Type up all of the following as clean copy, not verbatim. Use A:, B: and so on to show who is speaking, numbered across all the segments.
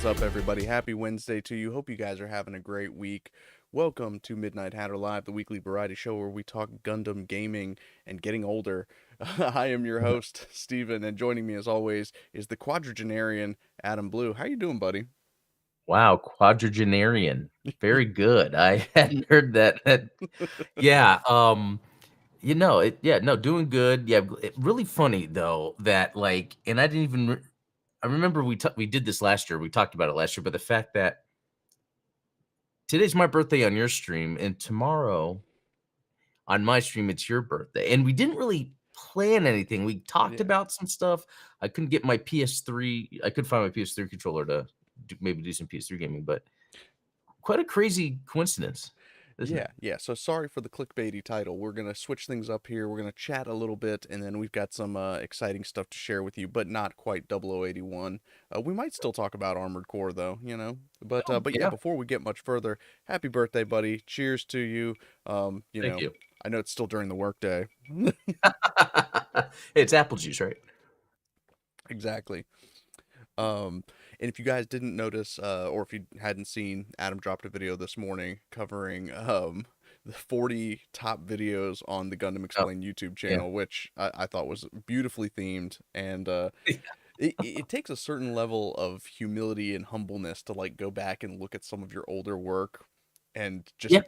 A: What's up, everybody? Happy Wednesday to you. Hope you guys are having a great week. Welcome to Midnight Hatter Live, the weekly variety show where we talk Gundam gaming and getting older. I am your host, Steven, and joining me as always is the quadragenarian, Adam Blue. How you doing, buddy?
B: Wow, quadragenarian. Very good. I hadn't heard that. Yeah, no, doing good. Yeah, really funny though that and I didn't even I remember we did this last year. We talked about it last year, but the fact that today's my birthday on your stream and tomorrow on my stream it's your birthday. And we didn't really plan anything. We talked
A: Yeah.
B: about some stuff. I couldn't get my PS3. I could find my PS3 controller to maybe do some PS3 gaming, but quite a crazy coincidence, isn't
A: Yeah,
B: it?
A: yeah. So sorry for the clickbaity title. We're gonna switch things up here. We're gonna chat a little bit, and then we've got some exciting stuff to share with you, but not quite 0081. We might still talk about Armored Core though, you know. But yeah,
B: Yeah,
A: before we get much further, happy birthday, buddy. Cheers to you.
B: thank you.
A: I know it's still during the workday.
B: It's apple juice, right?
A: Exactly. And if you guys didn't notice, or if you hadn't seen, Adam dropped a video this morning covering the 40 top videos on the Gundam
B: Oh,
A: Explained YouTube
B: yeah.
A: channel, which I thought was beautifully themed, and it takes a certain level of humility and humbleness to like go back and look at some of your older work, and just
B: Yeah.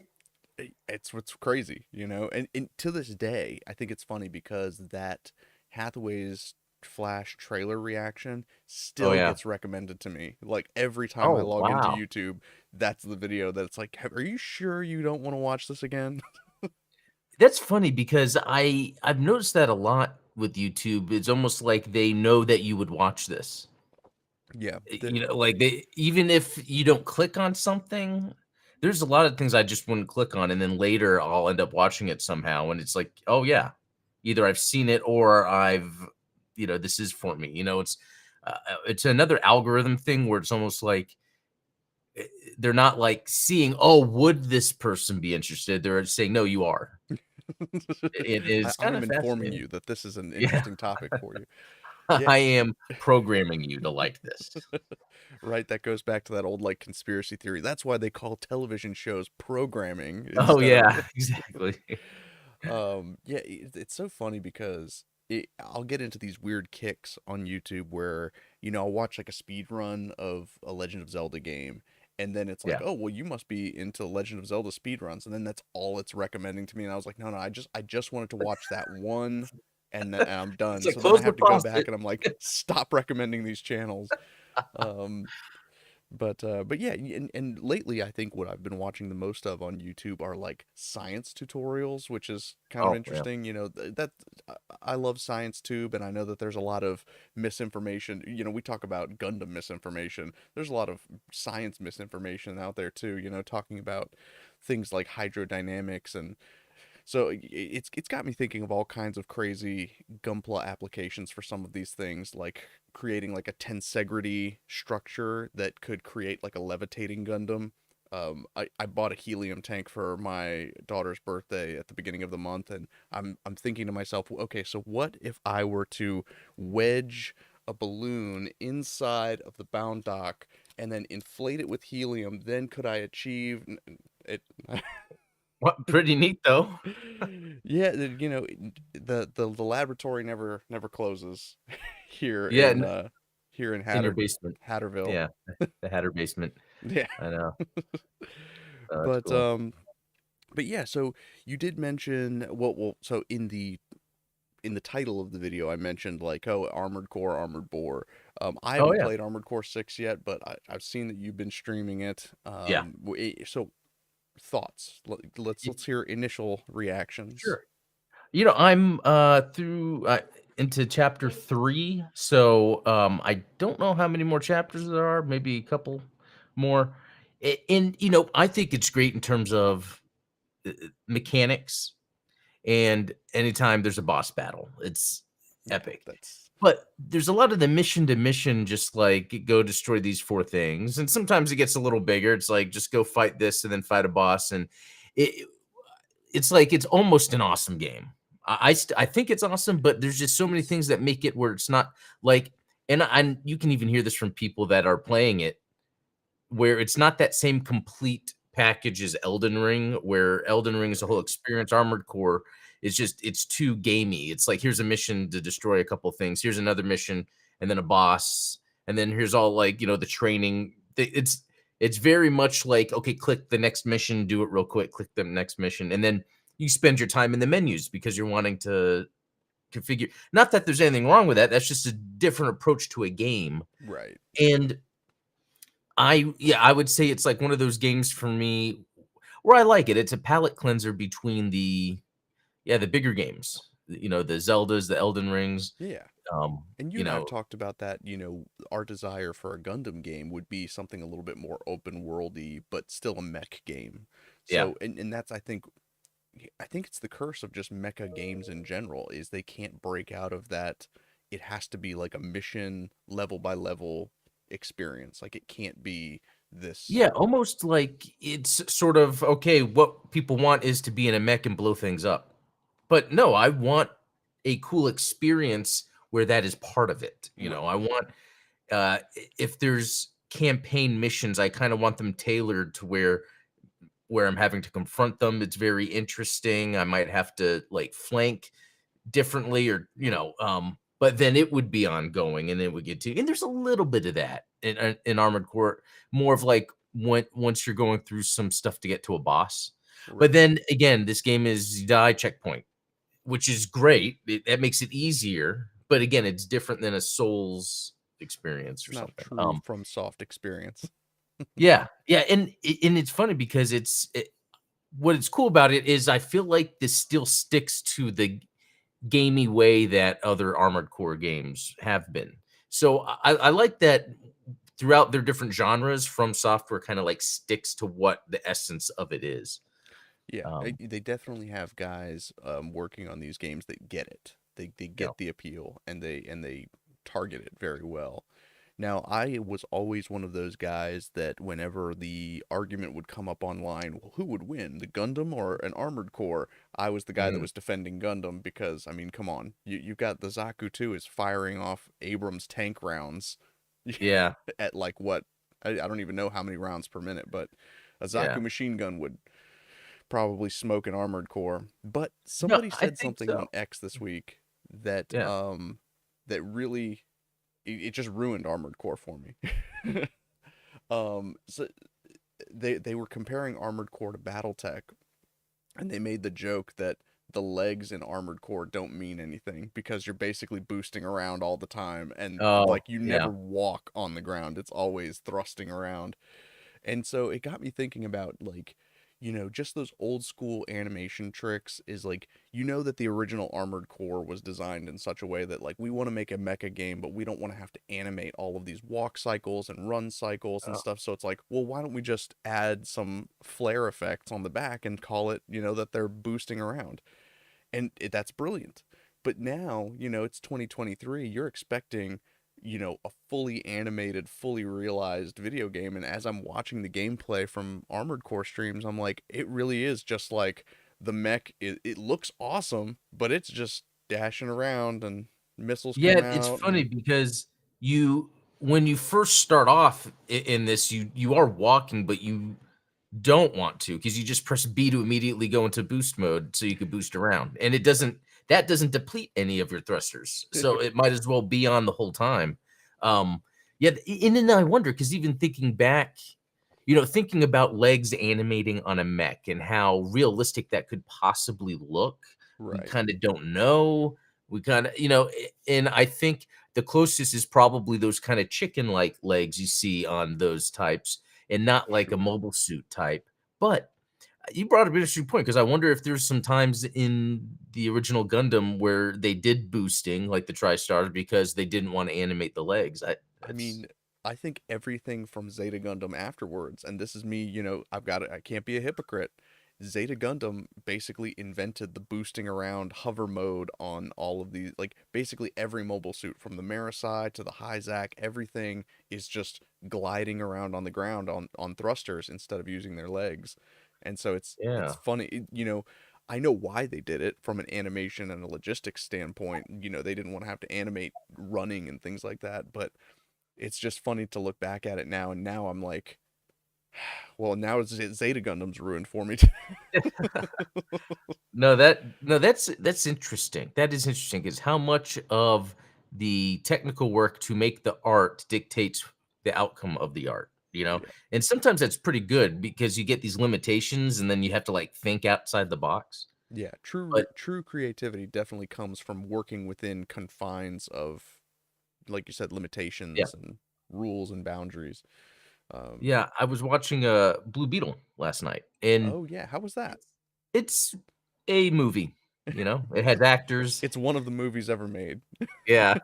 A: it's what's crazy, you know. And to this day, I think it's funny because that Hathaway's Flash trailer reaction
B: Oh,
A: still
B: yeah.
A: gets recommended to me. Like every time I
B: Oh,
A: log into
B: wow.
A: YouTube, that's the video that it's like, Are you sure you don't want to watch this again?"
B: That's funny because I've noticed that a lot with YouTube. It's almost like they know that you would watch this.
A: Yeah,
B: Like they even if you don't click on something, there's a lot of things I just wouldn't click on, and then later I'll end up watching it somehow, and it's like, oh yeah, either I've seen it or this is for me. It's another algorithm thing where it's almost like they're not like seeing, oh, would this person be interested? They're saying, no, you are. It is
A: I
B: kind
A: am
B: of
A: informing
B: fascinating.
A: you that this is an
B: Yeah,
A: interesting topic for you. Yeah,
B: I am programming you to like this.
A: right. That goes back to that old like conspiracy theory. That's why they call television shows programming
B: Oh
A: instead of
B: yeah, exactly.
A: yeah, it's so funny because I'll get into these weird kicks on YouTube where, I'll watch like a speed run of a Legend of Zelda game, and then it's like,
B: Yeah.
A: oh, well, you must be into Legend of Zelda speed runs, and then that's all it's recommending to me, and I was like, no, no, I just wanted to watch that one, and I'm
B: It's
A: done.
B: like
A: So then I
B: close the
A: have to go back,
B: faucet.
A: and I'm like, stop recommending these channels. Um, but yeah, and lately I think what I've been watching the most of on YouTube are like science tutorials, which is kind of
B: Oh, yeah.
A: interesting. I love science tube, and I know that there's a lot of misinformation. We talk about Gundam misinformation. There's a lot of science misinformation out there too. Talking about things like hydrodynamics, and so it's got me thinking of all kinds of crazy Gunpla applications for some of these things, like creating like a tensegrity structure that could create like a levitating Gundam. I bought a helium tank for my daughter's birthday at the beginning of the month, and I'm thinking to myself, okay, so what if I were to wedge a balloon inside of the bound dock and then inflate it with helium? Then could I achieve it?
B: What pretty neat though.
A: Yeah, the laboratory never closes here
B: Yeah,
A: in
B: in your basement.
A: Hatterville.
B: Yeah, the Hatter basement.
A: Yeah.
B: I know. Oh, that's
A: But
B: cool.
A: um but yeah, so you did mention, so in the title of the video I mentioned like, oh, Armored Core, Armored Bore. I
B: Oh,
A: haven't
B: yeah.
A: played Armored Core 6 yet, but I've seen that you've been streaming it.
B: Yeah.
A: So thoughts.
B: Y
A: Let's hear initial reactions.
B: Sure. I'm, through, into chapter 3, so, I don't know how many more chapters there are, maybe a couple more. I think it's great in terms of, mechanics, and anytime there's a boss battle, it's
A: Yeah,
B: epic.
A: that's
B: But there's a lot of the mission to mission, just like go destroy these 4 things, and sometimes it gets a little bigger. It's like just go fight this and then fight a boss, and it it's like it's almost an awesome game. I think it's awesome, but there's just so many things that make it where it's not like, and you can even hear this from people that are playing it. where it's not that same complete package as Elden Ring, where Elden Ring is a whole
A: Right.
B: experience. Armored Core is just it's too gamey. It's like here's a mission to destroy a couple things. Here's another mission, and then a boss, and then here's all like the training. It's very much like okay, click the next mission, do it real quick, click the next mission, and then you spend your time in the menus because you're wanting to configure. Not that there's anything wrong with that. That's just a different approach to a game.
A: Right.
B: And I would say it's like one of those games for me where I like it. It's a palate cleanser between the bigger games, the Zeldas, the Elden Rings,
A: Yeah.
B: um,
A: And you
B: you
A: and I have
B: know,
A: talked about that, our desire for a Gundam game would be something a little bit more open worldy, but still a mech game.
B: yeah.
A: So, and that's, I think it's the curse of just mecha games in general, is they can't break out of that. It has to be like a mission level by level experience. Like it can't be this.
B: Yeah, almost like it's sort of okay, what people want is to be in a mech and blow things up. But no, I want a cool experience where that is part of it.
A: Right.
B: I want if there's campaign missions, I kind of want them tailored to where I'm having to confront them. It's very interesting. I might have to like flank differently or, but then it would be ongoing and it would get to, and there's a little bit of that in Armored Core, more of like once you're going through some stuff to get to a boss. But
A: Right.
B: then again, this game is you die checkpoint, which is great. That makes it easier. But again, it's different than a Souls experience
A: It's
B: or
A: not a
B: something.
A: true from soft experience.
B: Yeah, yeah, and it's funny because what it's cool about it is I feel like this still sticks to the gamey way that other Armored Core games have been. So I like that throughout their different genres, From Software kind of like sticks to what the essence of it is.
A: Yeah,
B: Um,
A: they definitely have guys working on these games that get it. They
B: yeah.
A: get the appeal and they target it very well. Now, I was always one of those guys that whenever the argument would come up online, well, who would win, the Gundam or an Armored Core? I was the guy that
B: Mhm.
A: was defending Gundam because, I mean, come on, you've got the Zaku 2 is firing off Abrams tank rounds
B: Yeah,
A: at like what? I don't even know how many rounds per minute, but a
B: yeah.
A: Zaku machine gun would probably smoke an Armored Core. But
B: No,
A: somebody
B: I
A: said
B: think
A: something
B: so.
A: on X this week that
B: Yeah.
A: that really it just ruined Armored Core for me. So they were comparing Armored Core to BattleTech, and they made the joke that the legs in Armored Core don't mean anything because you're basically boosting around all the time, and
B: Oh,
A: like you
B: yeah.
A: never walk on the ground. It's always thrusting around. And so it got me thinking about like, just those old school animation tricks is like, that the original Armored Core was designed in such a way that like we want to make a mecha game, but we don't want to have to animate all of these walk cycles and run cycles and
B: Oh,
A: stuff. So it's like, well, why don't we just add some flare effects on the back and call it, that they're boosting around? And that's brilliant. But now, it's 2023. You're expecting, a fully animated, fully realized video game. And as I'm watching the gameplay from Armored Core streams, I'm like, it really is just like the mech. It looks awesome, but it's just dashing around and missiles come
B: yeah, it's
A: out
B: funny
A: and
B: because when you first start off in this, you are walking, but you don't want to because you just press B to immediately go into boost mode so you could boost around. And that doesn't deplete any of your thrusters. So it might as well be on the whole time. Um, yeah, and then I wonder because even thinking back, thinking about legs animating on a mech and how realistic that could possibly look, we
A: right.
B: kind of don't know. We kind of, and I think the closest is probably those kind of chicken like legs you see on those types and not like a
A: Sure.
B: mobile suit type. But you brought up an interesting point because I wonder if there's some times in the original Gundam where they did boosting like the TriStars because they didn't want to animate the legs.
A: I
B: That's
A: mean, I think everything from Zeta Gundam afterwards, and this is me, I've got it, I can't be a hypocrite. Zeta Gundam basically invented the boosting around hover mode on all of these, like basically every mobile suit from the Marasai to the Hyzak, everything is just gliding around on the ground on thrusters instead of using their legs. And so it's
B: yeah.
A: funny, I know why they did it from an animation and a logistics standpoint. They didn't want to have to animate running and things like that, but it's just funny to look back at it now, and now I'm like, Well, now Zeta Gundam's ruined for me too.
B: No, that's interesting. That is interesting, is how much of the technical work to make the art dictates the outcome of the art, you know?
A: Yeah.
B: And sometimes that's pretty good because you get these limitations and then you have to, like, think outside the box.
A: Yeah,
B: But
A: true creativity definitely comes from working within confines of, like you said,
B: yeah.
A: limitations and rules and boundaries. Um,
B: Yeah, I was watching, Blue Beetle last night, and
A: oh yeah, how was that?
B: it's a movie, you know? It has actors.
A: It's one of the movies ever made.
B: Yeah.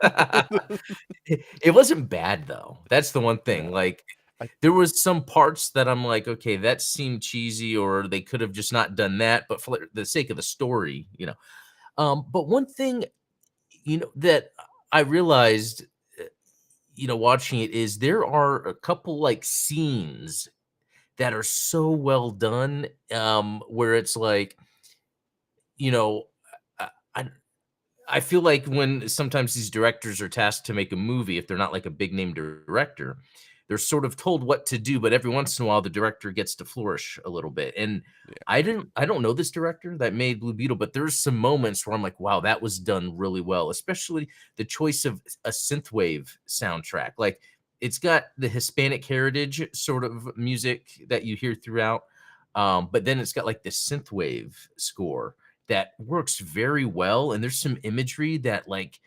B: It wasn't bad, though. That's the one thing,
A: No,
B: like,
A: I
B: there was some parts that I'm like, "Okay, that seemed cheesy," or they could have just not done that, but for the sake of the story, you know? But one thing, that I realized, uh, watching it is there are a couple, like, scenes that are so well done, where it's like, you know, I I I feel like when sometimes these directors are tasked to make a movie, if they're not like a big name director, they're sort of told what to do, but every once in a while the director gets to flourish a little bit. And
A: yeah,
B: I don't know this director that made Blue Beetle, but there's some moments where I'm like, wow, that was done really well, especially the choice of a synthwave soundtrack. Like it's got the Hispanic heritage sort of music that you hear throughout. But then it's got like the synthwave score that works very well, and there's some imagery that, like,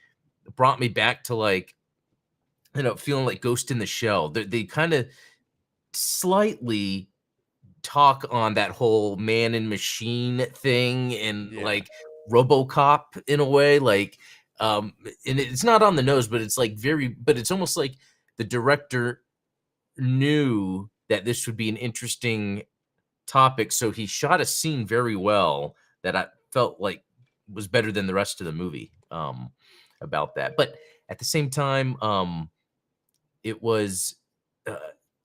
B: brought me back to, like, feeling like Ghost in the Shell. They kinda slightly talk on that whole man and machine thing and,
A: yeah,
B: like, RoboCop in a way, like, and it's not on the nose, but it's, like, but it's almost like the director knew that this would be an interesting topic, so he shot a scene very well that I felt like was better than the rest of the movie, about that. But at the same time, it was, uh,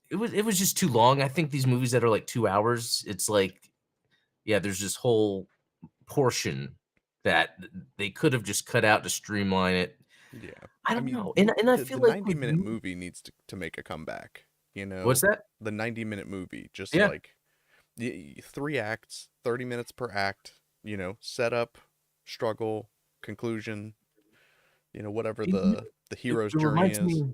B: it was just too long. I think these movies that are like 2 hours, it's like, yeah, there's this whole portion that they could have just cut out to streamline it.
A: yeah.
B: I
A: I
B: don't
A: mean,
B: know, and I
A: the
B: feel like
A: 90-minute movie needs to make a comeback. You
B: what's
A: know,
B: that?
A: the 90-minute movie, just
B: Yeah.
A: like three acts, 30 minutes per act. Setup, struggle, conclusion. Whatever
B: It
A: the
B: it
A: hero's
B: it
A: journey
B: reminds
A: is.
B: me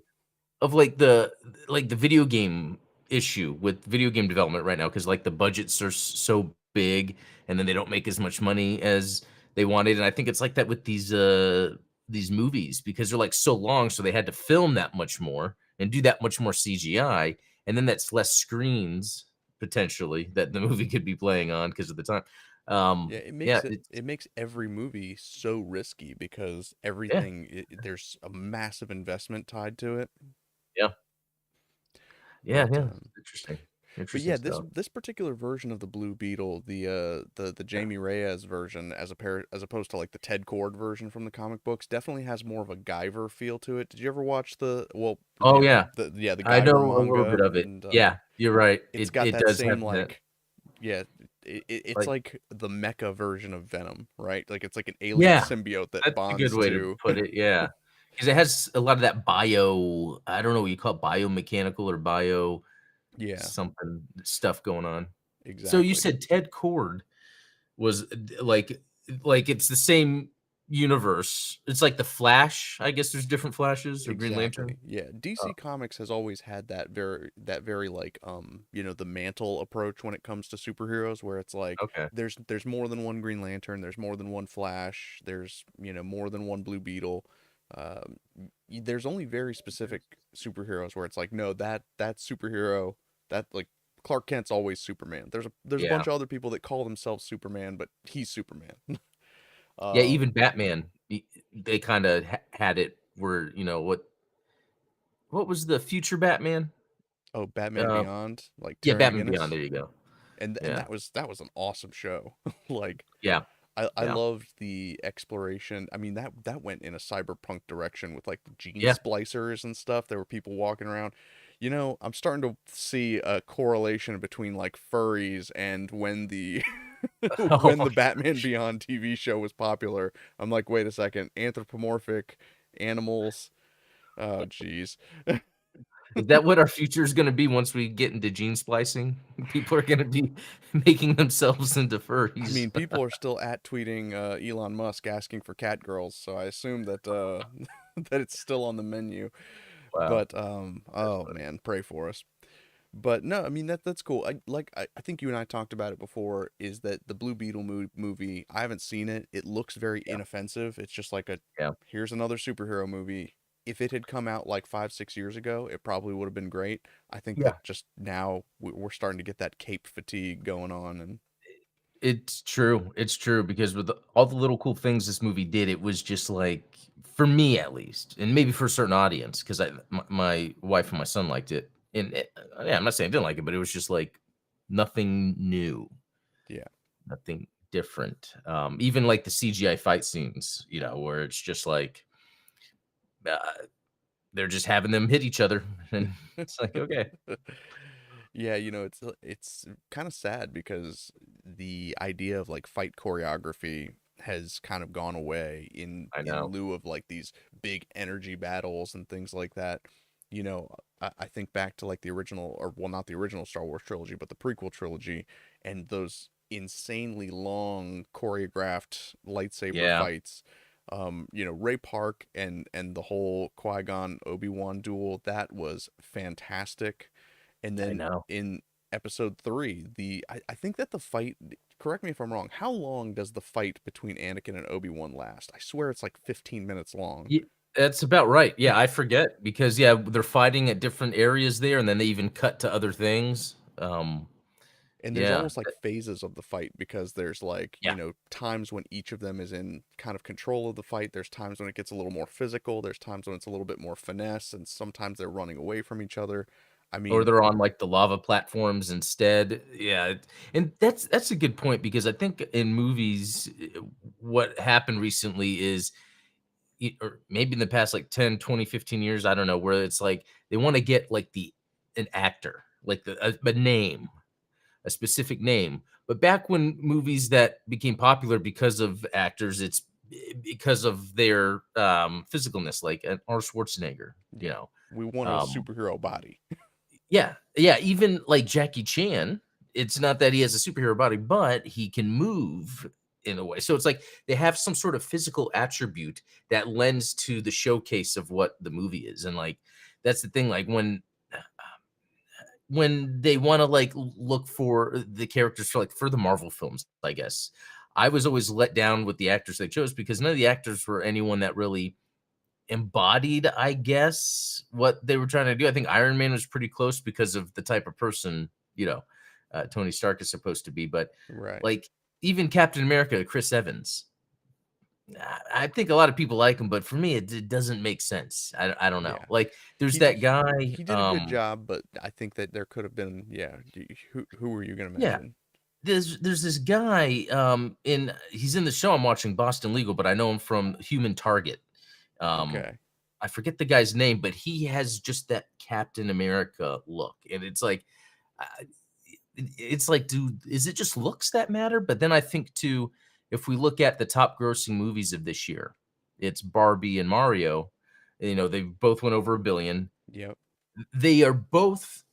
B: of, like, the video game issue with video game development right now, because like, the budgets are so big, and then they don't make as much money as they wanted, and I think it's like that with these movies because they're, like, so long, so they had to film that much more and do that much more CGI, and then that's less screens, potentially, that the movie could be playing on because of the time.
A: Yeah, it
B: Yeah,
A: makes it
B: it's
A: it makes every movie so risky because
B: yeah,
A: there's a massive investment tied to it.
B: yeah, yeah,
A: But
B: yeah, interesting,
A: but
B: interesting
A: yeah, this
B: stuff.
A: this particular version of the Blue Beetle, the Jamie Reyes version as opposed to like the Ted Kord version from the comic books, definitely has more of a Guyver feel to it. Did you ever watch
B: Oh, yeah.
A: the
B: I know
A: Guyver
B: a little
A: manga?
B: bit of it.
A: And
B: Yeah, you're right.
A: it's
B: It
A: got
B: it
A: that
B: does
A: same
B: have that,
A: like, yeah, it's
B: like
A: like the mecha version of Venom, right? Like it's like an alien
B: yeah,
A: symbiote that
B: that's a good
A: bonds
B: way to
A: to.
B: put it, yeah, because it has a lot of that I don't know what you call it, biomechanical or bio
A: Yeah,
B: something stuff going on. So you
A: exactly.
B: said Ted Kord was, like it's the same universe. It's like the Flash, I guess there's different Flashes or Green Lantern?
A: Exactly. Yeah,
B: Oh,
A: DC Comics has always had that very like the mantle approach when it comes to superheroes where it's like
B: okay.
A: there's more than one Green Lantern, there's more than one Flash, there's more than one Blue Beetle. There's only very specific superheroes where it's like no, that superhero, that like Clark Kent's always Superman. There's a
B: Yeah.
A: bunch of other people that call themselves Superman, but he's Superman.
B: Yeah, even
A: um
B: Batman, they kinda had it where, what was the future Batman?
A: oh, Batman
B: Uh,
A: Beyond, like
B: yeah,
A: Terry
B: Batman Beyond,
A: McGinnis.
B: there you go.
A: And
B: Yeah.
A: that was an awesome show. Like
B: Yeah,
A: I
B: yeah,
A: loved the exploration. I mean that went in a cyberpunk direction with like the gene
B: yeah.
A: splicers and stuff. There were people walking around. I'm starting to see a correlation between like furries and when the when
B: Oh,
A: the Batman Beyond TV show was popular. I'm like, wait a second, anthropomorphic animals. Oh, jeez.
B: Is that what our future is gonna be once we get into gene splicing? People are gonna be making themselves into
A: I
B: furries.
A: mean, people are still at tweeting Elon Musk asking for cat girls, so I assume that that it's still on the menu.
B: Wow,
A: But
B: that's
A: oh
B: funny.
A: man, pray for us. But no, I mean that's cool. I think you and I talked about it before. Is that the Blue Beetle movie? I haven't seen it. It looks very
B: Yeah,
A: inoffensive. It's just like a
B: yeah,
A: here's another superhero movie. If it had come out like 5 6 years ago, it probably would have been great. I think
B: yeah.
A: that just now we're starting to get that cape fatigue going on, and
B: It's true because with all the little cool things this movie did, it was just like for me at least, and maybe for a certain audience, because my wife and my son liked it, and yeah, I'm not saying I didn't like it, but it was just like nothing new,
A: yeah.
B: nothing different. Even like the CGI fight scenes, where it's just like uh, they're just having them hit each other, and it's like okay,
A: Yeah, it's kind of sad because the idea of like fight choreography has kind of gone away
B: I
A: in
B: know,
A: lieu of like these big energy battles and things like that. I think back to like the original, or well, not the original Star Wars trilogy, but the prequel trilogy, and those insanely long choreographed lightsaber
B: yeah,
A: fights. Ray Park and the whole Qui-Gon Obi-Wan duel, that was fantastic. And
B: I
A: then
B: know.
A: in episode three, I think that the fight, correct me if I'm wrong, how long does the fight between Anakin and Obi-Wan last? I swear it's like 15 minutes long.
B: Ye That's about right. Yeah, I forget because, yeah, they're fighting at different areas there, and then they even cut to other things.
A: And there's
B: Yeah,
A: almost like phases of the fight because there's like,
B: yeah,
A: times when each of them is in kind of control of the fight. There's times when it gets a little more physical. There's times when it's a little bit more finesse, and sometimes they're running away from each other. I
B: or
A: mean,
B: they're on, like, the lava platforms instead. Yeah, and that's a good point because I think in movies, what happened recently is or maybe in the past, like 10, 20, 15 years, I don't know, where it's like they wanna get, like, an actor, like, a name. A specific name. But back when movies that became popular because of actors, it's because of their physicalness, like Arnold Schwarzenegger. You
A: yeah,
B: know,
A: we want a
B: um,
A: superhero body.
B: yeah, yeah. Even like Jackie Chan, it's not that he has a superhero body, but he can move in a way. So it's like they have some sort of physical attribute that lends to the showcase of what the movie is, and like that's the thing. Like when they wanna, like, look for the characters for, like for the Marvel films, I guess. I was always let down with the actors they chose because none of the actors were anyone that really embodied, I guess, what they were trying to do. I think Iron Man was pretty close because of the type of person, Tony Stark is supposed to be, but,
A: Right.
B: like, even Captain America, Chris Evans, I think a lot of people like him, but for me, it doesn't make sense. I don't know.
A: Yeah.
B: Like, there's
A: He
B: that
A: did
B: guy,
A: he did a good job, but I think that there could have been, yeah, who were you gonna
B: yeah.
A: mention?
B: There's this guy, in he's in the show I'm watching, Boston Legal, but I know him from Human Target. Um,
A: Okay.
B: I forget the guy's name, but he has just that Captain America look, and it's like, uh, it's like, dude, is it just looks that matter? But then I think too, if we look at the top grossing movies of this year, it's Barbie and Mario. They both went over 1 billion.
A: Yep.
B: They are both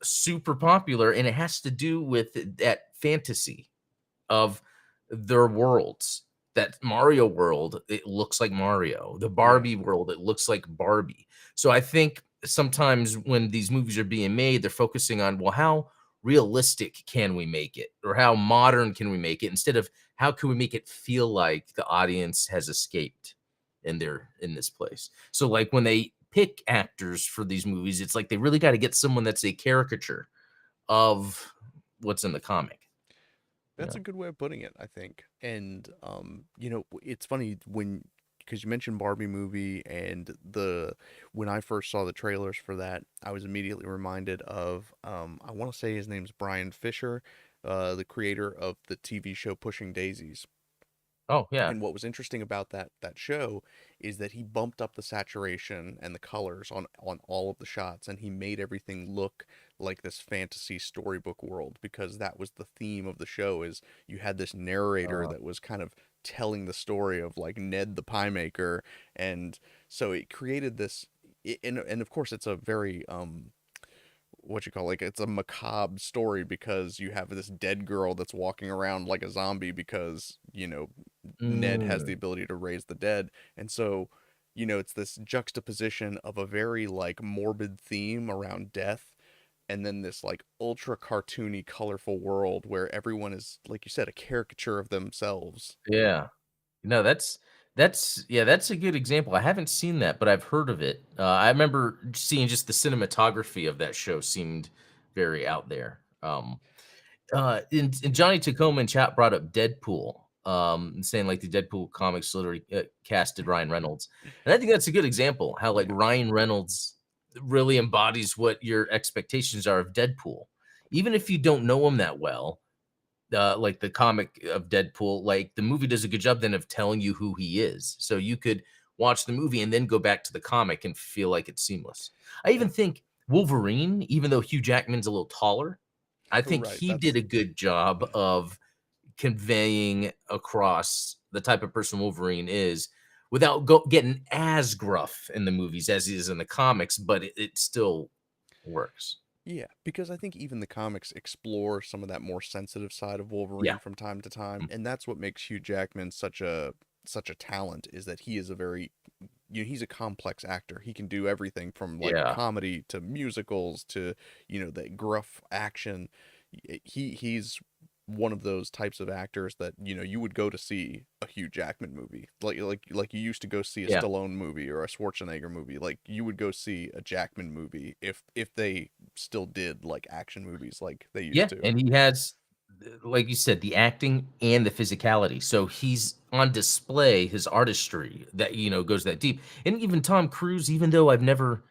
B: super popular, and it has to do with that fantasy of their worlds. That Mario world, it looks like Mario. The
A: Yeah.
B: Barbie world, it looks like Barbie. So I think sometimes when these movies are being made, they're focusing on, well, how realistic can we make it? Or how modern can we make it? Instead of how can we make it feel like the audience has escaped and they're in this place. So like when they pick actors for these movies, it's like they really got to get someone that's a caricature of what's in the comic.
A: That's a good way of putting it, I think. And it's funny when because you mentioned Barbie movie and the when I first saw the trailers for that, I was immediately reminded of I want to say his name's Brian Fisher, the creator of the TV show Pushing Daisies.
B: Oh, yeah.
A: And what was interesting about that show is that he bumped up the saturation and the colors on all of the shots, and he made everything look like this fantasy storybook world because that was the theme of the show. Is you had this narrator
B: Uh,
A: that was kind of telling the story of like Ned the pie maker, and so it created this. and of course it's a very what you call, like, it's a macabre story because you have this dead girl that's walking around like a zombie because, Ned has the
B: Mm,
A: ability to raise the dead. And so, it's this juxtaposition of a very like morbid theme around death, and then this like ultra cartoony colorful world where everyone is, like you said, a caricature of themselves.
B: yeah. No, that's yeah, that's a good example. I haven't seen that, but I've heard of it. I remember seeing just the cinematography of that show seemed very out there. And Johnny Tacoma in chat brought up Deadpool, and saying like the Deadpool comics literally casted Ryan Reynolds, and I think that's a good example how like
A: Yeah.
B: Ryan Reynolds really embodies what your expectations are of Deadpool, even if you don't know him that well. Like the comic of Deadpool, like the movie does a good job then of telling you who he is, so you could watch the movie and then go back to the comic and feel like it's seamless. I even think Wolverine, even though Hugh Jackman's a little taller, I think
A: Right.
B: he did
A: That's
B: a good job of conveying across the type of person Wolverine is without getting as gruff in the movies as he is in the comics, but it still works.
A: Yeah, because I think even the comics explore some of that more sensitive side of
B: Yeah.
A: Wolverine from time to time,
B: Mm.
A: and that's what makes Hugh Jackman such a talent, is that he is a very, he's a complex actor. He can do everything from like
B: Yeah.
A: comedy to musicals to, that gruff action. He's one of those types of actors that, you would go to see a Hugh Jackman movie. Like you used to go see a
B: Yeah.
A: Stallone movie or a Schwarzenegger movie. Like you would go see a Jackman movie if they still did like action movies like they used
B: Yeah,
A: to.
B: and he has, like you said, the acting and the physicality. So he's on display his artistry that goes that deep. And even Tom Cruise, even though I've never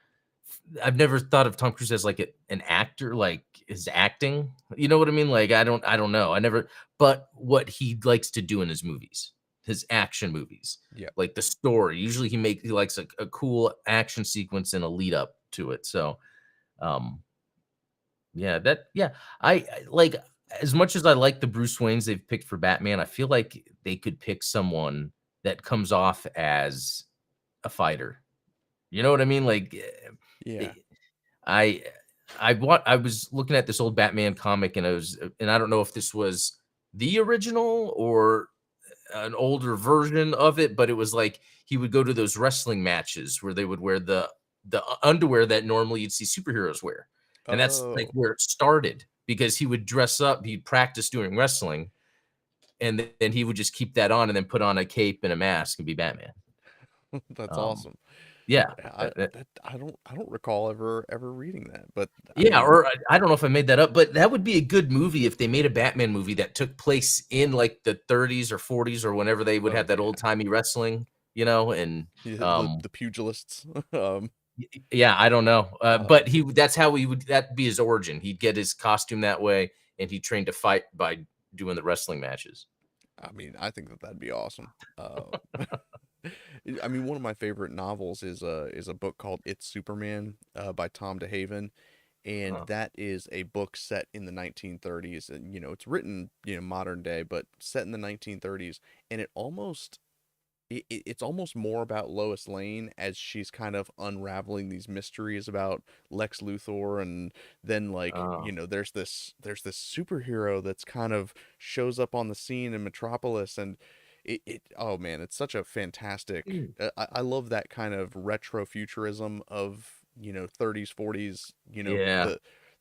B: thought of Tom Cruise as like an actor, like his acting. You know what I mean? Like I don't know. I never. But what he likes to do in his movies, his action movies,
A: Yeah.
B: like the story. Usually he likes a cool action sequence and a lead up to it. So um yeah, I like as much as I like the Bruce Waynes they've picked for Batman, I feel like they could pick someone that comes off as a fighter. You know what I mean? Like,
A: Yeah.
B: eh, I I was looking at this old Batman comic and I don't know if this was the original or an older version of it, but it was like he would go to those wrestling matches where they would wear the underwear that normally you'd see superheroes wear. And that's like
A: Oh,
B: where it started because he would dress up, he'd practice doing wrestling, and then he would just keep that on and then put on a cape and a mask and be Batman.
A: that's
B: Um,
A: awesome.
B: yeah,
A: Yeah,
B: that, that-
A: I don't recall ever reading that, but I
B: yeah,
A: mean,
B: or I don't know if I made that up, but that would be a good movie if they made a Batman movie that took place in like the 30s or 40s or whenever they would
A: oh
B: have that
A: yeah,
B: old timey wrestling, and
A: yeah, the
B: um,
A: the pugilists.
B: Yeah, I don't know,
A: Um,
B: but that's how he would that'd be his origin. He'd get his costume that way, and he trained to fight by doing the wrestling matches.
A: I mean, I think that'd be awesome. I mean, one of my favorite novels is a book called It's Superman by Tom DeHaven, and
B: Huh.
A: that is a book set in the 1930s, and it's written modern day, but set in the 1930s, and it's almost more about Lois Lane as she's kind of unraveling these mysteries about Lex Luthor. And then like
B: Oh,
A: there's this superhero that's kind of shows up on the scene in Metropolis. And it oh man, it's such a fantastic,
B: mm,
A: I love that kind of retro futurism of 30s 40s,
B: yeah,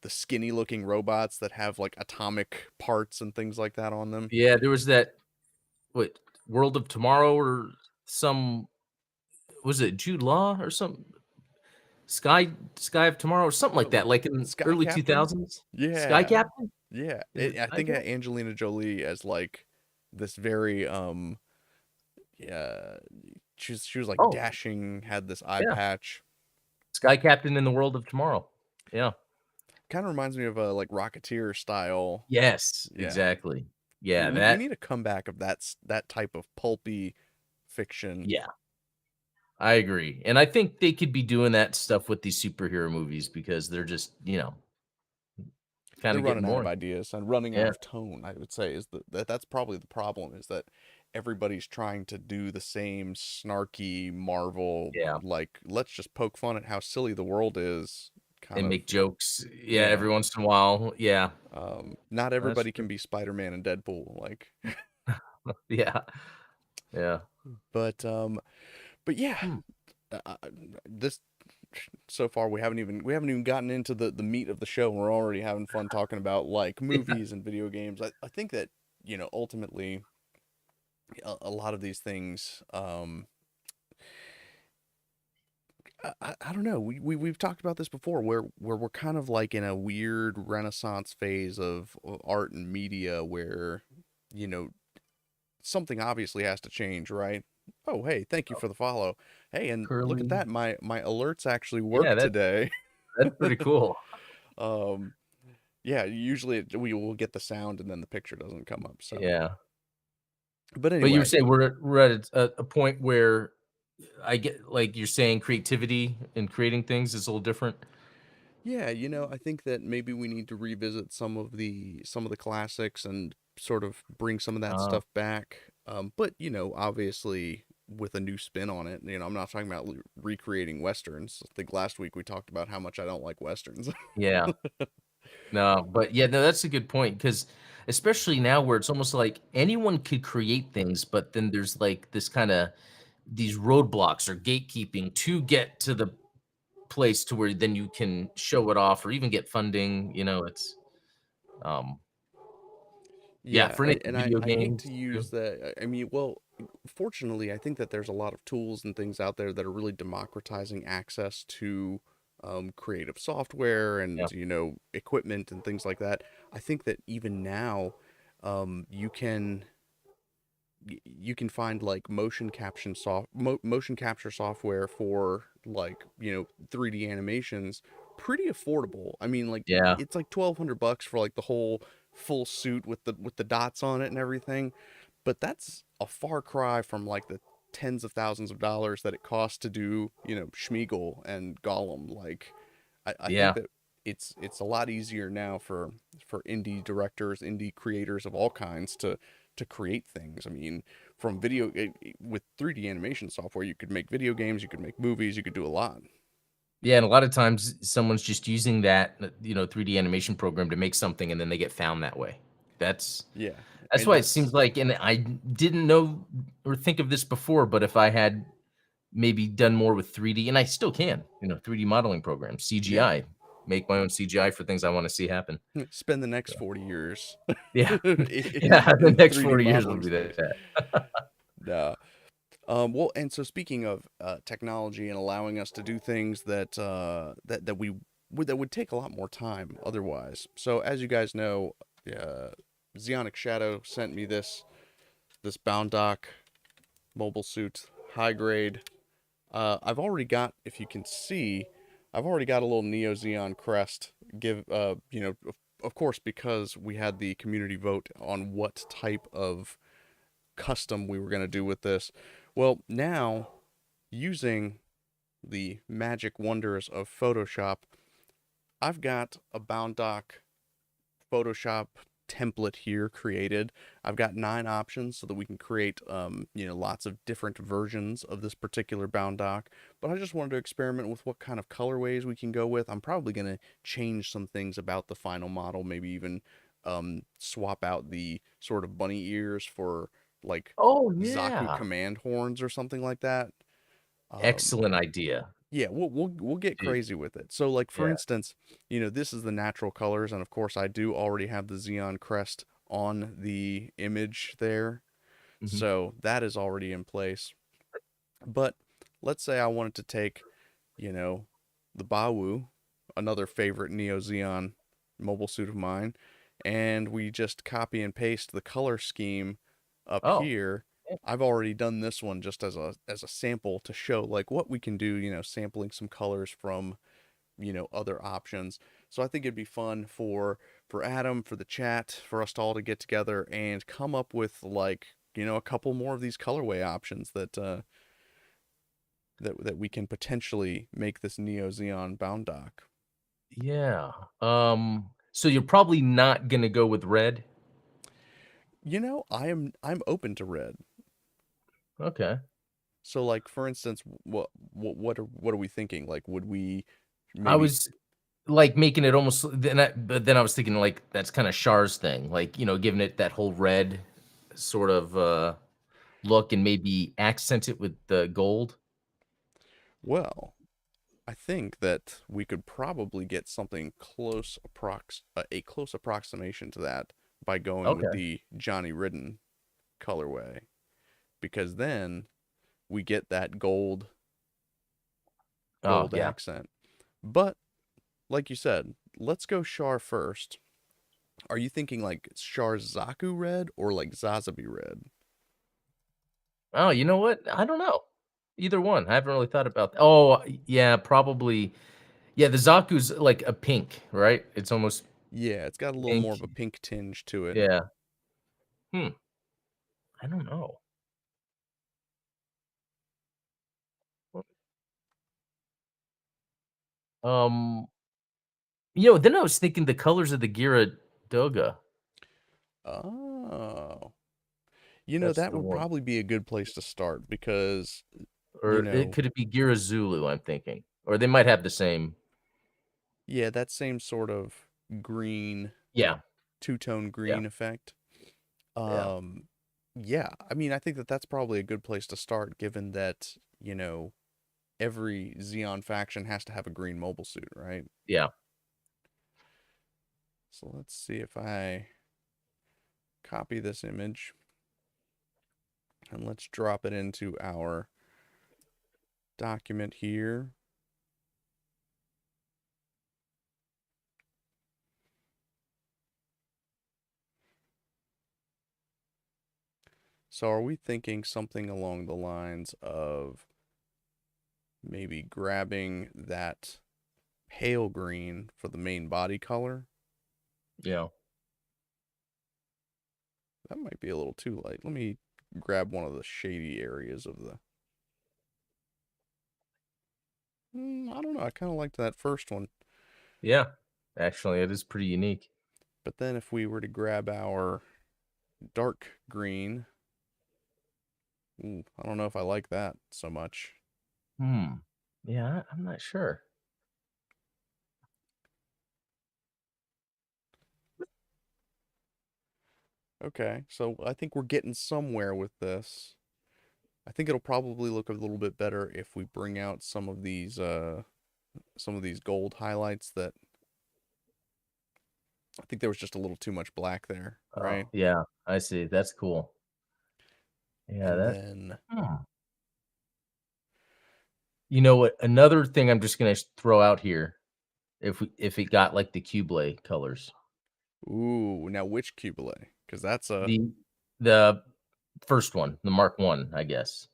A: the skinny looking robots that have like atomic parts and things like that on them.
B: yeah. There was that what World of Tomorrow or some was it Jude Law or some Sky of Tomorrow or something like
A: Oh,
B: that, like in
A: Sky
B: early
A: Captain?
B: 2000s. Sky
A: Yeah.
B: Captain
A: Yeah.
B: is it
A: I
B: Sky
A: think it had
B: Captain?
A: Angelina Jolie as like this very yeah, she was like
B: Oh,
A: dashing, had this eye
B: yeah,
A: patch.
B: Sky Captain in the World of Tomorrow. Yeah.
A: Kind of reminds me of a like Rocketeer style.
B: Yes,
A: Yeah.
B: exactly. Yeah,
A: We
B: that
A: need a comeback of that type of pulpy fiction.
B: yeah. I agree, and I think they could be doing that stuff with these superhero movies because they're just,
A: They're
B: kinda getting
A: running out of
B: boring.
A: ideas and running out
B: Yeah,
A: of tone, I would say, is that's probably the problem, is that everybody's trying to do the same snarky Marvel,
B: Yeah,
A: like, let's just poke fun at how silly the world is kind
B: and
A: of.
B: make jokes. Yeah,
A: Yeah.
B: every once in a while. Yeah,
A: Not
B: that's
A: everybody can
B: true.
A: be Spider-Man and Deadpool, like,
B: Yeah, yeah.
A: but yeah,
B: Hmm.
A: this so far we haven't even gotten into the meat of the show, and we're already having fun talking about like
B: Yeah,
A: movies and video games. I think that, ultimately a lot of these things, I don't know. We've talked about this before, where we're kind of like in a weird renaissance phase of art and media, where you know something obviously has to change, right? Oh, hey, thank you for the follow. Hey, and look at
B: curly.
A: that, my alerts actually
B: Yeah,
A: work
B: that
A: today.
B: that's pretty cool.
A: um, yeah, usually we will get the sound and then the picture doesn't come up. So,
B: Yeah.
A: but
B: But you were
A: anyway,
B: saying we're at a point where I get like you're saying creativity and creating things is a little different.
A: yeah, I think that maybe we need to revisit some of the classics and sort of bring some of that
B: Uh,
A: stuff back. But obviously with a new spin on it. I'm not talking about recreating westerns. I think last week we talked about how much I don't like westerns.
B: yeah. No, but yeah, no, that's a good point because especially now where it's almost like anyone could create things, but then there's like this kind of these roadblocks or gatekeeping to get to the place to where then you can show it off or even get funding. It's um yeah,
A: Yeah,
B: for any
A: and
B: video
A: I hate
B: games
A: to
B: too.
A: use that. I mean, well, fortunately, I think that there's a lot of tools and things out there that are really democratizing access to creative software
B: Yeah,
A: and equipment and things like that. I think that even now, you can find like motion capture software for like 3D animations pretty affordable. I mean, like
B: yeah,
A: it's like $1,200 for like the whole full suit with the dots on it and everything. But that's a far cry from like the tens of thousands of dollars that it costs to do Schmeagol and Gollum. Like I think
B: yeah,
A: that it's a lot easier now for indie directors, indie creators of all kinds to create things. I mean, from with 3D animation software, you could make video games, you could make movies, you could do a lot.
B: yeah. And a lot of times someone's just using that 3D animation program to make something, and then they get found that way. That's
A: Yeah,
B: that's
A: and
B: why it seems
A: that's
B: like, and I didn't know or think of this before, but if I had maybe done more with 3D, and I still can, 3D modeling programs,
A: yeah.
B: CGI, make my own CGI for things I want to see happen.
A: Spend the next 40 years
B: Yeah, yeah.
A: in
B: The
A: the
B: next
A: 3D
B: 40 years will
A: modeling
B: be
A: space.
B: that.
A: Nah. Well, and so speaking of technology and allowing us to do things that would take a lot more time otherwise. So as you guys know, uh, Zionic Shadow sent me this Bound Dock mobile suit, high grade. I've already got, if you can see, I've already got a little Neo Xeon crest. Of course, because we had the community vote on what type of custom we were going to do with this. Well, now using the magic wonders of Photoshop, I've got a Bound Dock Photoshop template here created. I've got 9 options so that we can create lots of different versions of this particular Bound Dock. But I just wanted to experiment with what kind of colorways we can go with. I'm probably going to change some things about the final model, maybe even swap out the sort of bunny ears for like
B: Oh
A: Zaku
B: yeah,
A: command horns or something like that. Um,
B: excellent idea.
A: yeah, we'll get
B: Dude,
A: crazy with it. So like for
B: yeah.
A: instance, this is the natural colors, and of course I do already have the Xeon crest on the image there.
B: Mhm.
A: So that is already in place. But let's say I wanted to take, you know, the Bawu, another favorite Neo Xeon mobile suit of mine, and we just copy and paste the color scheme up
B: Oh,
A: here.
B: yeah.
A: I've already done this one just as a sample to show like what we can do, sampling some colors from, other options. So I think it'd be fun for Adam, for the chat, for us to all to get together and come up with like, a couple more of these colorway options that we can potentially make this Neo Xeon bound dock.
B: Yeah. So you're probably not gonna go with red?
A: I'm open to red.
B: Okay.
A: So, like, for instance, what are we thinking? Like, would we
B: I
A: maybe
B: was, like, making it almost but then I was thinking, like, that's kinda Char's thing, like, giving it that whole red sort of, look and maybe accent it with the gold.
A: well, I think that we could probably get something a close approximation to that by going with
B: Okay.
A: the Johnny Ridden colorway, because then we get that
B: Oh,
A: gold
B: yeah.
A: accent. But like you said, let's go Char first. Are you thinking like Char's Zaku red or like Zazabi red?
B: Oh, you know what? I don't know. Either one. I haven't really thought about oh, yeah, probably yeah, the Zaku's like a pink, right? It's almost
A: Yeah, it's got a little
B: pink.
A: more of a pink tinge to it.
B: Yeah. Hmm. I don't know. Um, then I was thinking the colors of the Gira Doga.
A: Oh.
B: That's
A: That
B: the
A: would
B: one.
A: probably be a good place to start because, you
B: Or it
A: know,
B: could it be Gira Zulu, I'm thinking. Or they might have the same.
A: yeah, that same sort of green,
B: Yeah.
A: two-tone
B: Yeah.
A: green effect.
B: Yeah.
A: Um, yeah, I mean, I think that that's probably a good place to start, given that, every Xeon faction has to have a green mobile suit, right?
B: Yeah.
A: So let's see if I copy this image and let's drop it into our document here. So are we thinking something along the lines of maybe grabbing that pale green for the main body color?
B: Yeah.
A: That might be a little too light. Let me grab one of the shady areas of the. I don't know. I kind of liked that first one.
B: Yeah. Actually, it is pretty unique.
A: But then if we were to grab our dark green, I don't know if I like that so much.
B: Hmm. Yeah, I'm not sure.
A: Okay, so I think we're getting somewhere with this. I think it'll probably look a little bit better if we bring out some of these gold highlights that I think there was just a little too much black there,
B: Oh,
A: right?
B: yeah. I see. That's cool. Yeah,
A: And
B: that
A: then
B: You know what? Another thing I'm just gonna throw out here, if it got like the Cublé colors.
A: now which Cubile? Because that's a
B: The the first one, the Mark 1, I guess.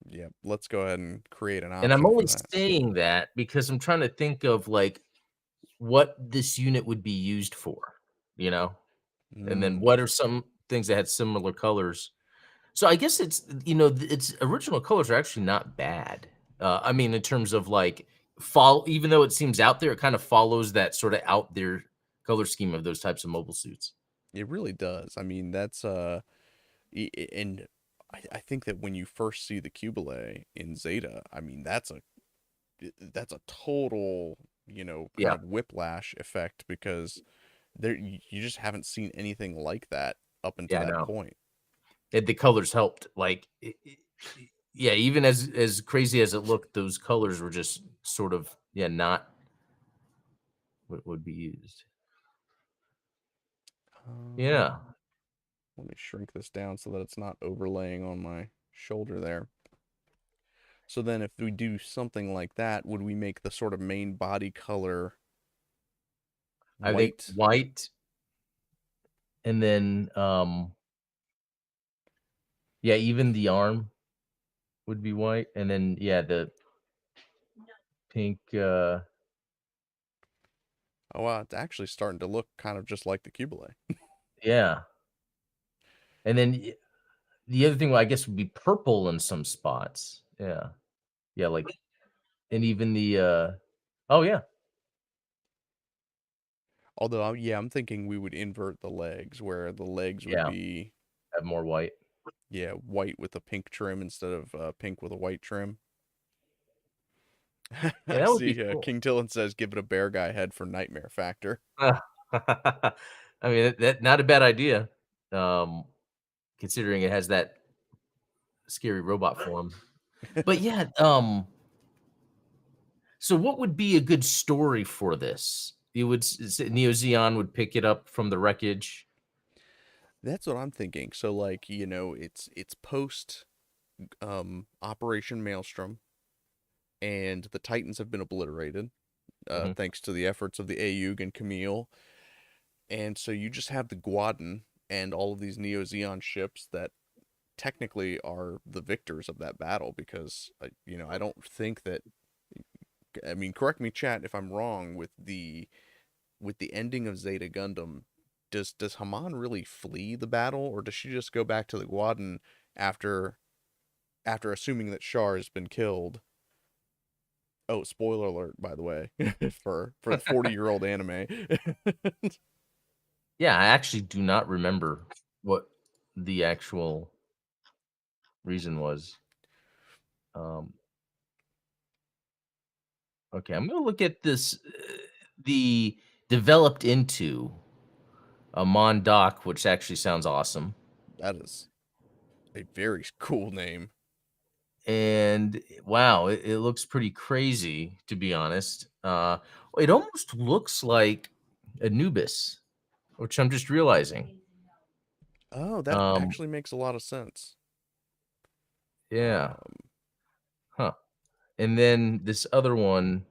A: yeah. Let's go ahead and create an
B: And I'm
A: option for
B: only
A: that.
B: saying that because I'm trying to think of, like, what this unit would be used for, you know? And then
A: Mm,
B: what are some things that had similar colors? So I guess its original colors are actually not bad. I mean, in terms of, like, even though it seems out there, it kind of follows that sorta out there color scheme of those types of mobile suits.
A: it really does. I mean, that's and I think that when you first see the Cubile in Zeta, I mean, that's a total, kind
B: Yeah.
A: of whiplash effect because you just haven't seen anything like that up until
B: Yeah, I
A: that
B: know.
A: point.
B: The colors helped, like, yeah, even as crazy as it looked, those colors were just sort of, yeah, not what would be used. Yeah.
A: Um, Let me shrink this down so that it's not overlaying on my shoulder there. So then if we do something like that, would we make the sort of main body color
B: I think
A: white?
B: white and then, yeah, even the arm would be white, and then, yeah, the pink,
A: Oh wow, it's actually starting to look kind of just like the Cubile.
B: yeah, and then the other thing, I guess, would be purple in some spots. Yeah. Yeah, like and even oh, yeah.
A: Although, yeah, I'm thinking we would invert the legs, where the legs would
B: Yeah,
A: be,
B: have more white.
A: Yeah, white with a pink trim instead of pink with a white trim.
B: Yeah,
A: I
B: that would be
A: see.
B: cool.
A: King Tillin says, "Give it a bear guy head for nightmare factor."
B: I mean, that not a bad idea, um, considering it has that scary robot form. But yeah, so what would be a good story for this? You would Neo Zeon would pick it up from the wreckage.
A: That's what I'm thinking. So like, it's post Operation Maelstrom, and the Titans have been obliterated,
B: Mhm.
A: thanks to the efforts of the Aug and Camille. And so you just have the Guadin and all of these Neo Zeon ships that technically are the victors of that battle, because I don't think that, I mean, correct me chat if I'm wrong, with the ending of Zeta Gundam, does Haman really flee the battle, or does she just go back to the Guadin after assuming that Char has been killed? Oh, spoiler alert, by the way, for the 40-year-old anime.
B: Yeah, I actually do not remember what the actual reason was. Um, okay, I'm gonna look at this. The developed into a Mondoc, which actually sounds awesome.
A: That is a very cool name.
B: And wow, it looks pretty crazy to be honest. It almost looks like Anubis, which I'm just realizing.
A: Oh, that
B: Um,
A: actually makes a lot of sense.
B: yeah,
A: Um,
B: huh. And then this other one,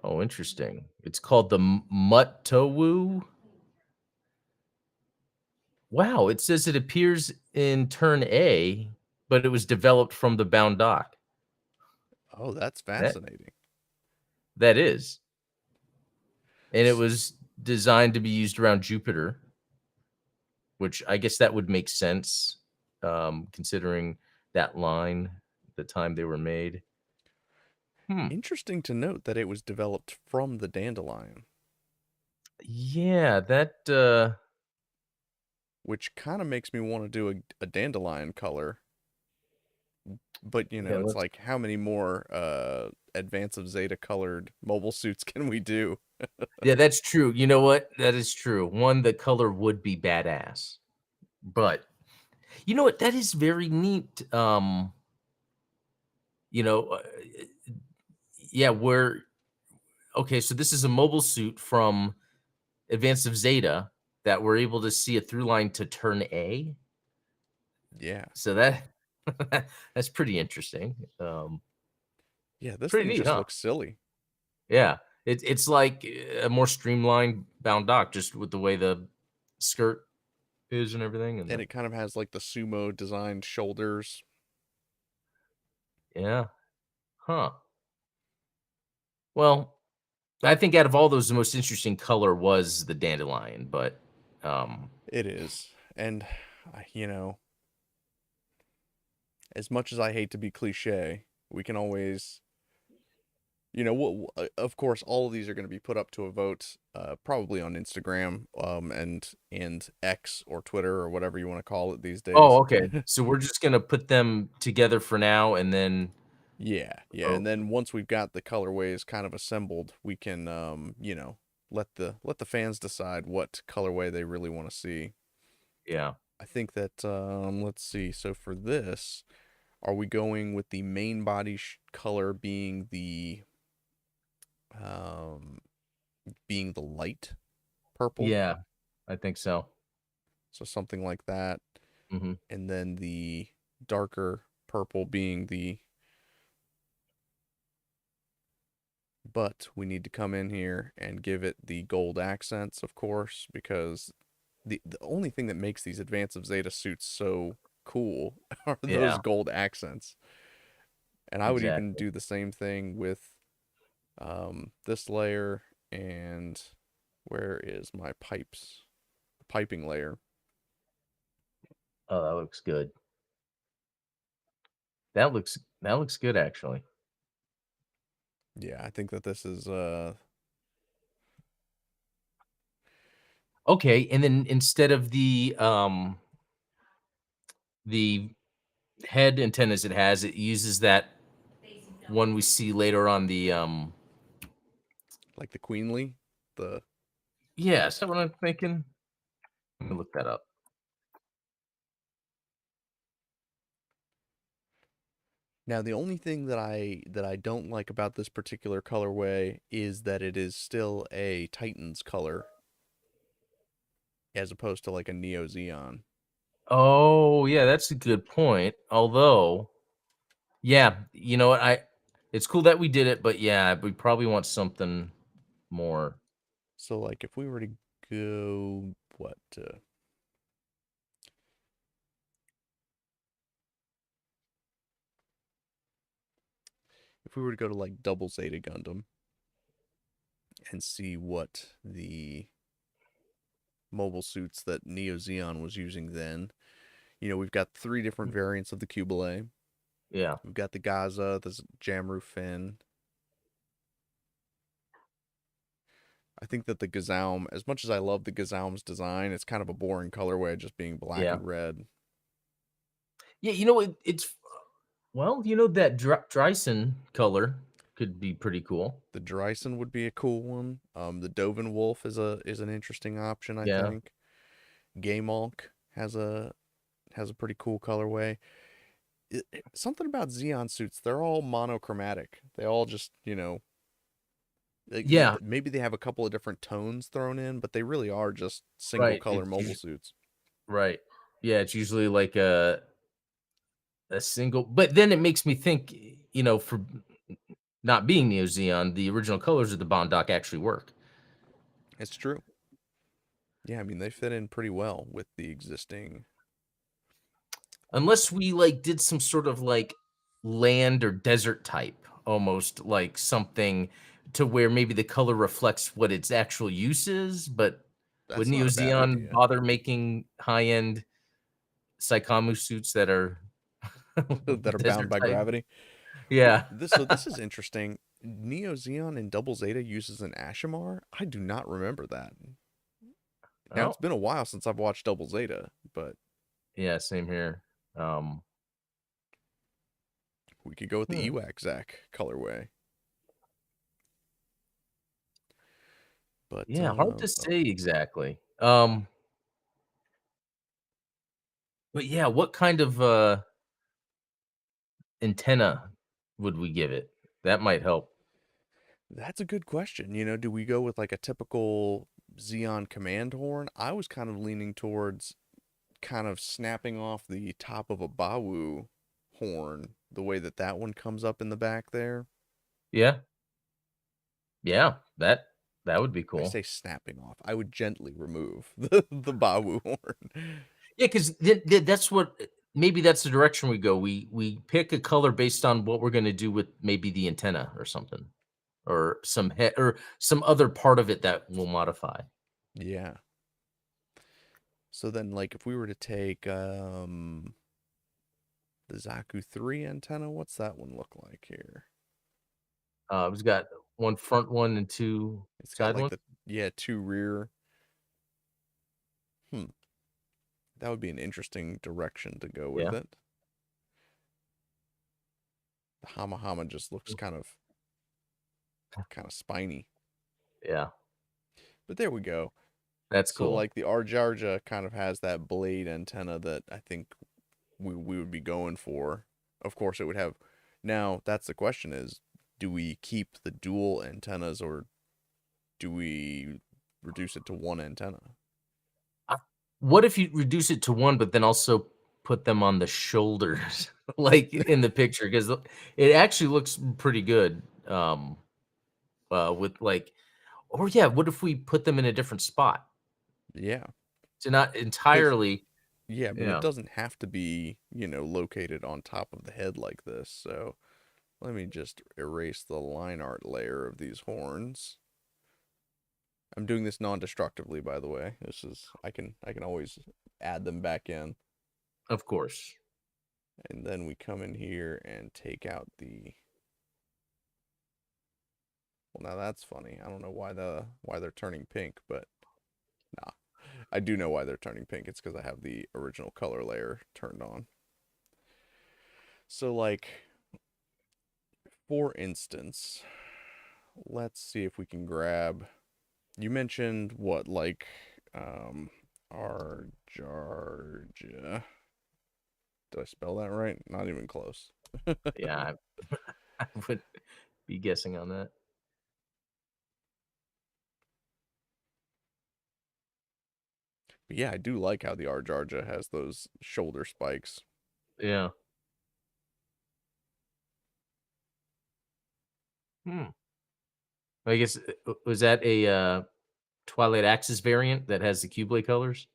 B: oh, interesting. It's called the Muttowu. Wow, it says it appears in turn A, but it was developed from the bound dock.
A: oh, that's
B: That
A: fascinating.
B: that is. And it
A: S-
B: was designed to be used around Jupiter, which I guess that would make sense, considering that line, the time they were made. Hmm.
A: Interesting to note that it was developed from the dandelion,
B: Yeah, that
A: which kind of makes me want to do a dandelion color. But
B: yeah,
A: it's
B: let's
A: like, how many more Advance of Zeta colored mobile suits can we do?
B: yeah, that's true. You know what? That is true. One, the color would be badass. But you know what? That is very neat. You know, yeah, we're okay. So this is a mobile suit from Advance of Zeta that we're able to see a through line to turn A.
A: Yeah.
B: So that that's pretty interesting.
A: Yeah, this
B: Pretty
A: thing
B: neat,
A: just
B: huh?
A: looks silly.
B: Yeah, it's like a more streamlined bound dock, just with the way the skirt is and everything, and
A: And
B: the
A: it kind of has like the sumo designed shoulders.
B: yeah, huh? Well, I think out of all those, the most interesting color was the dandelion, but um,
A: It is. And, as much as I hate to be cliche, we can always, of course, all of these are going to be put up to a vote, probably on Instagram, and X or Twitter or whatever you want to call it these
B: oh,
A: days.
B: okay. So we're just gonna put them together for now, and then
A: Yeah, yeah,
B: oh,
A: and then once we've got the colorways kind of assembled, we can, let the fans decide what colorway they really want to see.
B: yeah,
A: I think that, let's see. So for this, are we going with the main body color um being the light purple?
B: yeah, I think so.
A: So something like that,
B: Hmm.
A: and then the darker purple being the, but we need to come in here and give it the gold accents, of course, because the only thing that makes these Advance of Zeta suits so cool are those
B: Yeah,
A: gold accents. And I would even
B: exactly.
A: do the same thing with this layer, and where is my piping layer?
B: Oh, that looks good. That looks good actually.
A: Yeah, I think that this is
B: Okay, and then instead of the head antennas it has. It uses that one we see later on the
A: Like the Queenly, the
B: yeah, is that what I'm thinking? Let me look that up.
A: now the only thing that I don't like about this particular colorway is that it is still a Titan's color as opposed to like a Neo Xeon.
B: Oh, yeah, that's a good point. Although, yeah, you know what? I it's cool that we did it, but yeah, we probably want something more.
A: So like if we were to go what if we were to go to like Double Zeta Gundam and see what the mobile suits that Neo Xeon was using then. You know, we've got three different variants of the Cubile.
B: Yeah.
A: We've got the Gaza, the Jamru Fin. I think that the Gazaum, as much as I love the Gazaum's design, it's kind of a boring colorway, just being black
B: Yeah.
A: and red.
B: Yeah, it's well, that Dryson color could be pretty cool.
A: The Dryson would be a cool one. The Dovin Wolf is an interesting option, I
B: Yeah.
A: think. Gaymalk has a pretty cool colorway. Something about Xeon suits, they're all monochromatic. They all just,
B: Yeah,
A: maybe they have a couple of different tones thrown in, but they really are just single
B: right.
A: color mobile suits.
B: Right. Yeah, it's usually like a single, but then it makes me think, for not being Neo Xeon, the original colors of the Bondoc actually work.
A: It's true. Yeah, I mean they fit in pretty well with the existing.
B: Unless we like did some sort of like land or desert type, almost like something to where maybe the color reflects what its actual use is, but would
A: That's
B: Neo
A: not a bad
B: Xeon
A: idea.
B: bother making high-end Saikamu suits that are
A: That are bound
B: desert
A: by
B: type?
A: gravity.
B: Yeah.
A: This is interesting. Neo Xeon and Double Zeta uses an Ashimar. I do not remember that. Now it's
B: Oh,
A: been a while since I've watched Double Zeta, but
B: yeah, same here. Um,
A: we could go with the
B: hmm.
A: Ewak Zack colorway. But
B: Yeah, hard to
A: oh,
B: say exactly. But yeah, what kind of antenna would we give it? That might help.
A: that's a good question. You know, do we go with like a typical Xeon command horn? I was kind of leaning towards kind of snapping off the top of a Bawu horn, the way that that one comes up in the back there.
B: Yeah, yeah, that would be
A: I
B: cool.
A: say snapping off. I would gently remove the Bawu horn.
B: Yeah, because that's what maybe that's the direction we go. We pick a color based on what we're going to do with maybe the antenna or something, or some head or some other part of it that we'll modify.
A: Yeah. So then like if we were to take the Zaku 3 antenna, what's that one look like here?
B: We've got one front one and two
A: It's got
B: side
A: like
B: ones.
A: the yeah, two rear. Hmm. That would be an interesting direction to go with
B: Yeah.
A: it. The Hama Hama just looks kind of spiny.
B: Yeah,
A: But there we go.
B: that's
A: So
B: cool.
A: like the Arjarja kind of has that blade antenna that I think we would be going for. Of course it would have. Now that's the question is, do we keep the dual antennas or do we reduce it to one antenna?
B: Uh, What if you reduce it to one, but then also put them on the shoulders, like in the picture? Because it actually looks pretty good. With like, or yeah, what if we put them in a different spot
A: Yeah.
B: to not
A: Cuz
B: entirely?
A: yeah, but it
B: Yeah,
A: doesn't have to be, located on top of the head like this. So, let me just erase the line art layer of these horns. I'm doing this non-destructively, by the way. This is I can always add them back in.
B: of course.
A: And then we come in here and take out the well now that's funny. I don't know why they're turning pink, but nah. I do know why they're turning pink. It's because I have the original color layer turned on. So like, for instance, let's see if we can grab. You mentioned what, like, um, Arjarja. Did I spell that right? Not even close.
B: Yeah, I would be guessing on that.
A: But yeah, I do like how the Arjarja has those shoulder spikes.
B: Yeah. Hmm. I guess was that a Twilight Axis variant that has the Keyblade colors?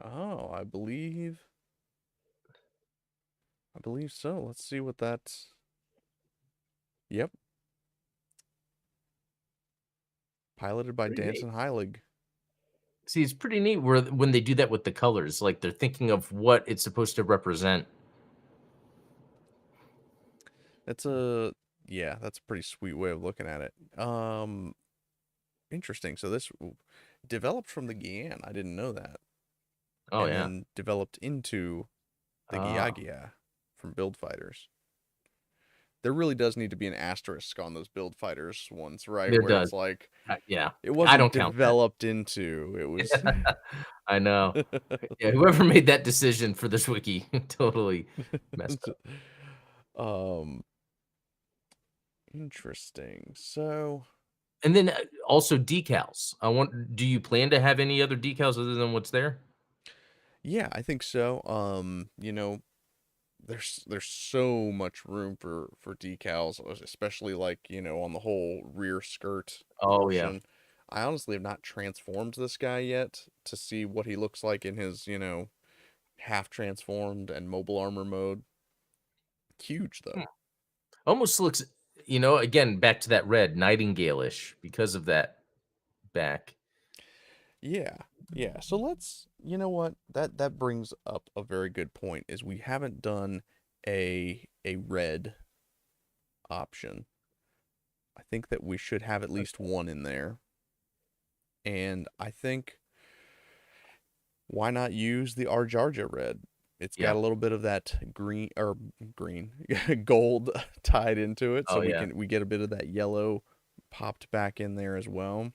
A: Oh, I believe so. Let's see what that's. Yep, piloted by
B: Pretty neat.
A: Danson Heilig.
B: See, it's pretty neat where when they do that with the colors, like they're thinking of what it's supposed to represent.
A: That's a yeah, that's a pretty sweet way of looking at it. Interesting. So this developed from the Gian. I didn't know that,
B: Oh
A: and
B: yeah.
A: then developed into the
B: Ah,
A: Gyagia from Build Fighters. There really does need to be an asterisk on those Build Fighters ones, right?
B: there
A: Where
B: does.
A: it's like
B: Yeah.
A: it
B: I
A: wasn't
B: don't count that.
A: developed into. It was
B: I know. Yeah, whoever made that decision for this wiki totally messed up.
A: um interesting. So,
B: And then also decals. I want. Do you plan to have any other decals other than what's there?
A: yeah, I think so. There's so much room for decals, especially like, on the whole rear skirt
B: Oh yeah,
A: portion. I honestly have not transformed this guy yet to see what he looks like in his, half transformed and mobile armor mode. Huge
B: Hmm.
A: though.
B: Almost looks. Again back to that red nightingale-ish because of that back.
A: Yeah. Yeah. So let's, you know what? That brings up a very good point is we haven't done a red option. I think that we should have at least one in there. And I think, why not use the Arjarja red? It's got
B: Yeah.
A: a little bit of that green gold tied into it, so
B: Oh
A: we
B: yeah.
A: can we get a bit of that yellow popped back in there as well.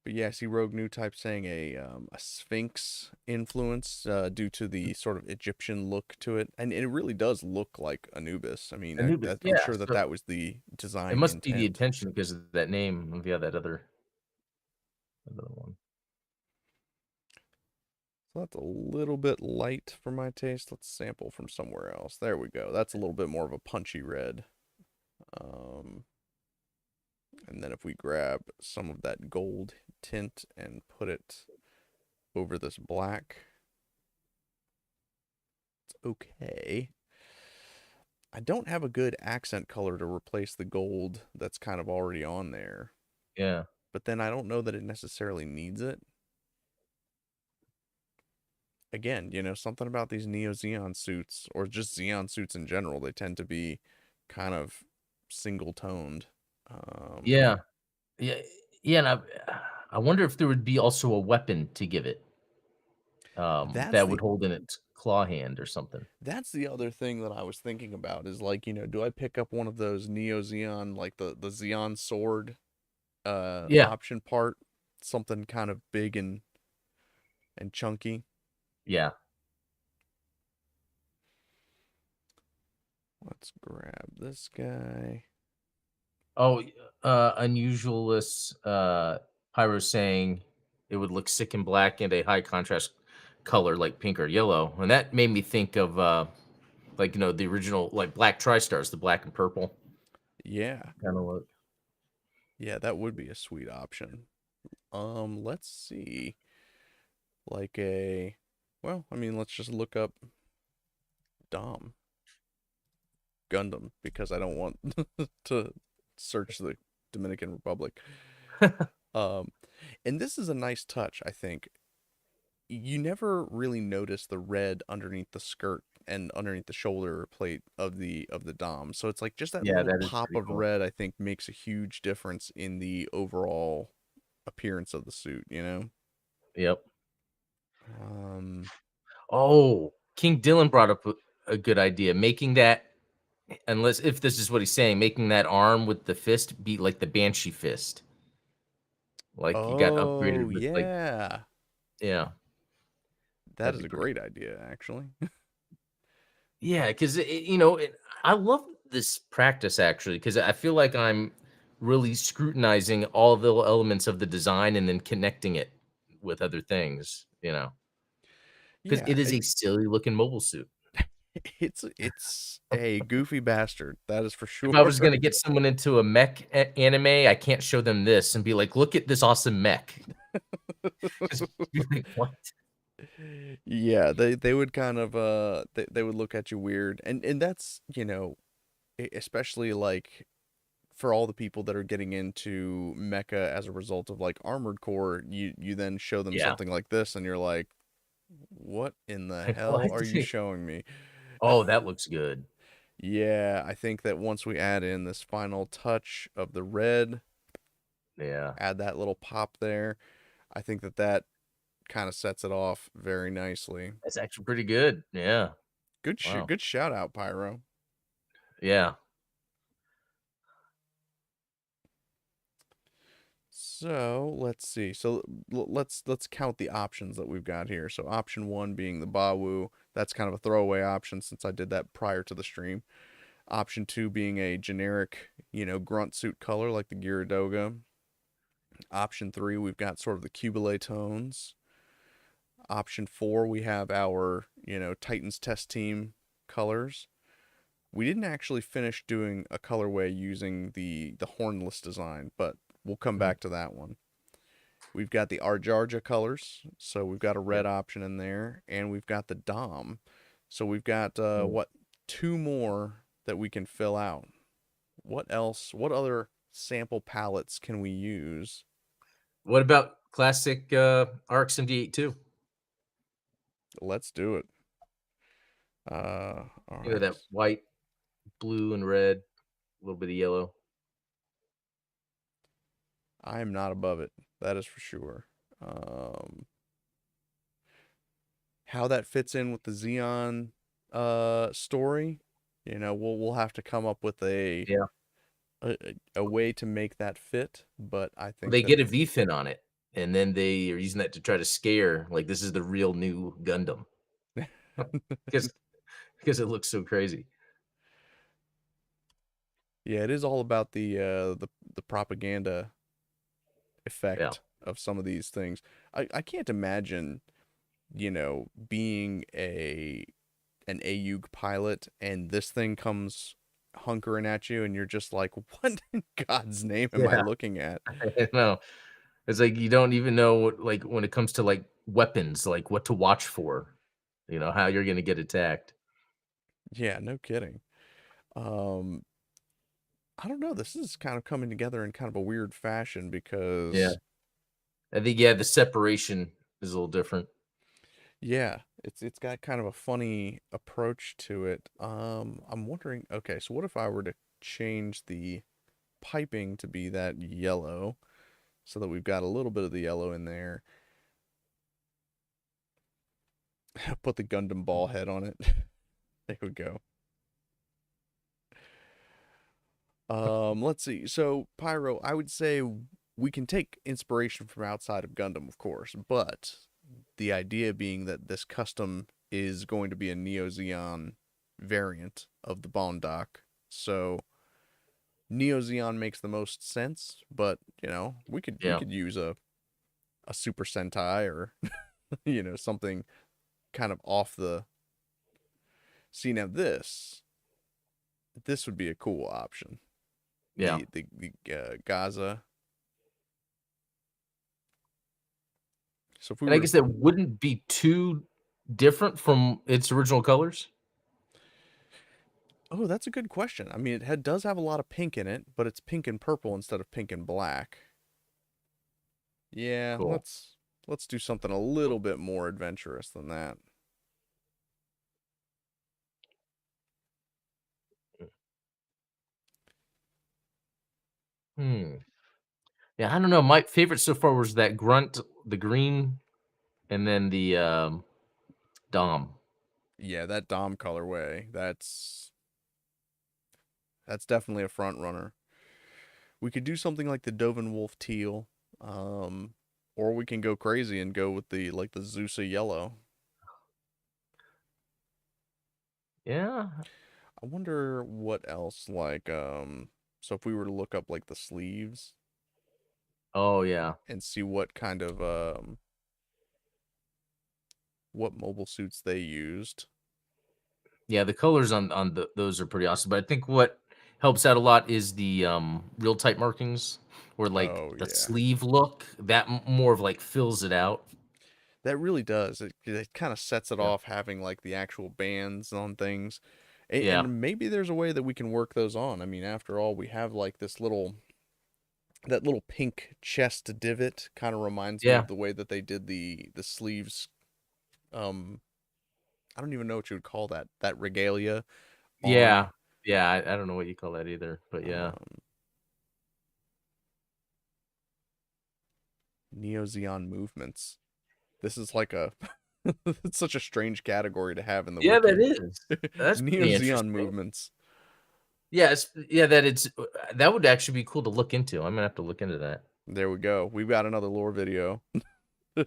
A: But yeah, I see Rogue New Type saying a Sphinx influence due to the sort of Egyptian look to it, and it really does look like Anubis. I mean,
B: Anubis.
A: I'm
B: Yeah.
A: sure that
B: So
A: that was the
B: it
A: design
B: must be the
A: intent.
B: attention because of that name of that other one.
A: So that's a little bit light for my taste. Let's sample from somewhere else. There we go. That's a little bit more of a punchy red. Um, and then if we grab some of that gold tint and put it over this black, it's okay. I don't have a good accent color to replace the gold that's kind of already on there,
B: Yeah.
A: but then I don't know that it necessarily needs it. Again, something about these Neo Xeon suits, or just Xeon suits in general, they tend to be kind of single toned. Um,
B: Yeah. Yeah. Yeah. And I wonder if there would be also a weapon to give it
A: that's
B: that would
A: the
B: hold in its claw hand or something.
A: that's the other thing that I was thinking about is like, do I pick up one of those Neo Xeon, like the Xeon sword
B: Yeah.
A: option part, something kind of big and chunky.
B: Yeah.
A: Let's grab this guy.
B: Oh, unusualist Pyro saying it would look sick in black and a high contrast color like pink or yellow. And that made me think of like the original like black tri-stars, the black and purple
A: Yeah.
B: kind of look.
A: Yeah, that would be a sweet option. Let's see. Like well, I mean, let's just look up Dom Gundam because I don't want to search the Dominican Republic. Um, and this is a nice touch, I think. You never really notice the red underneath the skirt and underneath the shoulder plate of the dom. So it's like just that
B: Yeah,
A: little
B: that is
A: pop
B: pretty
A: of
B: cool.
A: red I think makes a huge difference in the overall appearance of the suit, you know?
B: Yep.
A: Um
B: Oh, King Dylan brought up a good idea, making that unless if this is what he's saying, making that arm with the fist be like the Banshee fist. Like, you got
A: oh
B: upgraded with, like
A: yeah.
B: yeah,
A: That
B: that'd
A: is
B: be
A: a
B: pretty
A: great
B: cool.
A: idea actually.
B: Yeah, 'cause I love this practice actually, because I feel like I'm really scrutinizing all the elements of the design and then connecting it with other things, because
A: Yeah,
B: it is a silly looking mobile suit.
A: it's a goofy bastard. That is for
B: If I
A: sure.
B: was gonna get someone into a mech anime, I can't show them this and be like, "Look at this awesome mech." 'Cause be like, "What?"
A: Yeah, they would kind of they would look at you weird. And that's, you know, especially like for all the people that are getting into mecha as a result of like Armored Core, you then show them
B: Yeah.
A: something like this and you're like, "What in the
B: Like,
A: hell
B: "What?"
A: are you showing me?"
B: Oh, that looks good.
A: Yeah, I think that once we add in this final touch of the red,
B: Yeah.
A: add that little pop there, I think that that kind of sets it off very nicely.
B: That's actually pretty good. Yeah. Wow.
A: Good shout out, Pyro.
B: Yeah.
A: So let's see. So let's count the options that we've got here. So option one being the Bawu. That's kind of a throwaway option since I did that prior to the stream. Option two being a generic, you know, grunt suit color like the Gyaradoga. Option three, we've got sort of the Cubile tones. Option four, we have our, you know, Titans test team colors. We didn't actually finish doing a colorway using the hornless design, but we'll come
B: Mhm.
A: back to that one. We've got the Arjarja colors, so we've got a
B: Yeah.
A: red option in there, and we've got the Dom. So we've got
B: Mm.
A: what, two more that we can fill out. What else? What other sample palettes can we use?
B: What about classic, RX-78 too?
A: Let's do it. All
B: That
A: right.
B: white, blue, and red, a little bit of yellow.
A: I am not above it. That is for sure. Um, how that fits in with the Xeon story, you know, we'll have to come up with
B: Yeah.
A: a way to make that fit, but I think
B: They
A: that
B: get a V-fin on it, and then they are using that to try to scare, like, this is the real new Gundam. Because because it looks so crazy.
A: yeah, it is all about the propaganda
B: Yeah.
A: effect of some of these things. I can't imagine, you know, being an AUG pilot and this thing comes hunkering at you and you're just like, what in God's name am I
B: Yeah.
A: looking at?
B: I know. It's like you don't even know what like, when it comes to, like, weapons, like, what to watch for, how you're gonna get attacked.
A: Yeah, no kidding. Um, I don't know. This is kind of coming together in kind of a weird fashion
B: Yeah.
A: because
B: I think, yeah, the separation is a little different.
A: yeah, it's got kind of a funny approach to it. I'm wondering, okay, so what if I were to change the piping to be that yellow so that we've got a little bit of the yellow in there. Put the Gundam ball head on it. There we go. Let's see. So, Pyro, I would say we can take inspiration from outside of Gundam, of course, but the idea being that this custom is going to be a Neo Zeon variant of the Bondoc. So, Neo Zeon makes the most sense, but you know, we
B: Yeah.
A: could use a Super Sentai or you know, something kind of off the. See now this would be a cool option.
B: Yeah.
A: The Gaza. So if we
B: And I
A: were to,
B: guess that wouldn't be too different from its original colors?
A: oh, that's a good question. I mean, does have a lot of pink in it, but it's pink and purple instead of pink and black. Yeah,
B: Cool.
A: let's do something a little bit more adventurous than that.
B: Hmm. Yeah, I don't know. My favorite so far was that grunt, the green, and then the Dom.
A: Yeah, that Dom colorway, that's definitely a front runner. We could do something like the Dovin Wolf teal, um, or we can go crazy and go with the like the Zusa yellow.
B: Yeah.
A: I wonder what else like so if we were to look up like the sleeves
B: Oh yeah.
A: and see what kind of what mobile suits they used.
B: Yeah, the colors on those are pretty awesome, but I think what helps out a lot is the, real tight markings or, like,
A: Oh
B: the
A: yeah.
B: sleeve look, that more of, like, fills it out.
A: That really does. It kind of sets it
B: Yeah.
A: off having like the actual bands on things.
B: Yeah.
A: And maybe there's a way that we can work those on. I mean, after all, we have like this little that little pink chest divot kind of reminds me
B: Yeah.
A: of the way that they did the sleeves. um I don't even know what you would call that regalia on
B: Yeah. Yeah, I don't know what you call that either, but yeah.
A: um Neo Xeon movements. This is like a it's such a strange category to have in the
B: Yeah, that
A: wiki.
B: is. That's
A: Neo
B: pretty
A: Xeon
B: interesting.
A: movements.
B: Yeah, yeah, that it's that would actually be cool to look into. I'm gonna have to look into that.
A: There we go. We've got another lore video.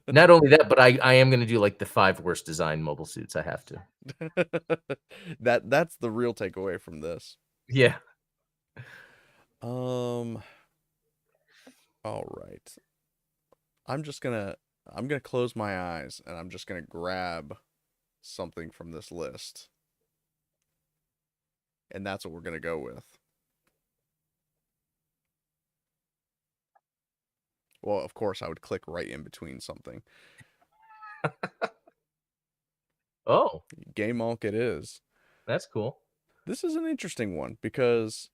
B: Not only that, but I am gonna do, like, the 5 worst design mobile suits, I have to.
A: That's the real takeaway from this.
B: Yeah.
A: Um, all right. I'm just gonna I'm gonna close my eyes and I'm just gonna grab something from this list. And that's what we're gonna go with. Well, of course I would click right in between something.
B: Oh,
A: Game Monk it is.
B: that's cool.
A: This is an interesting one because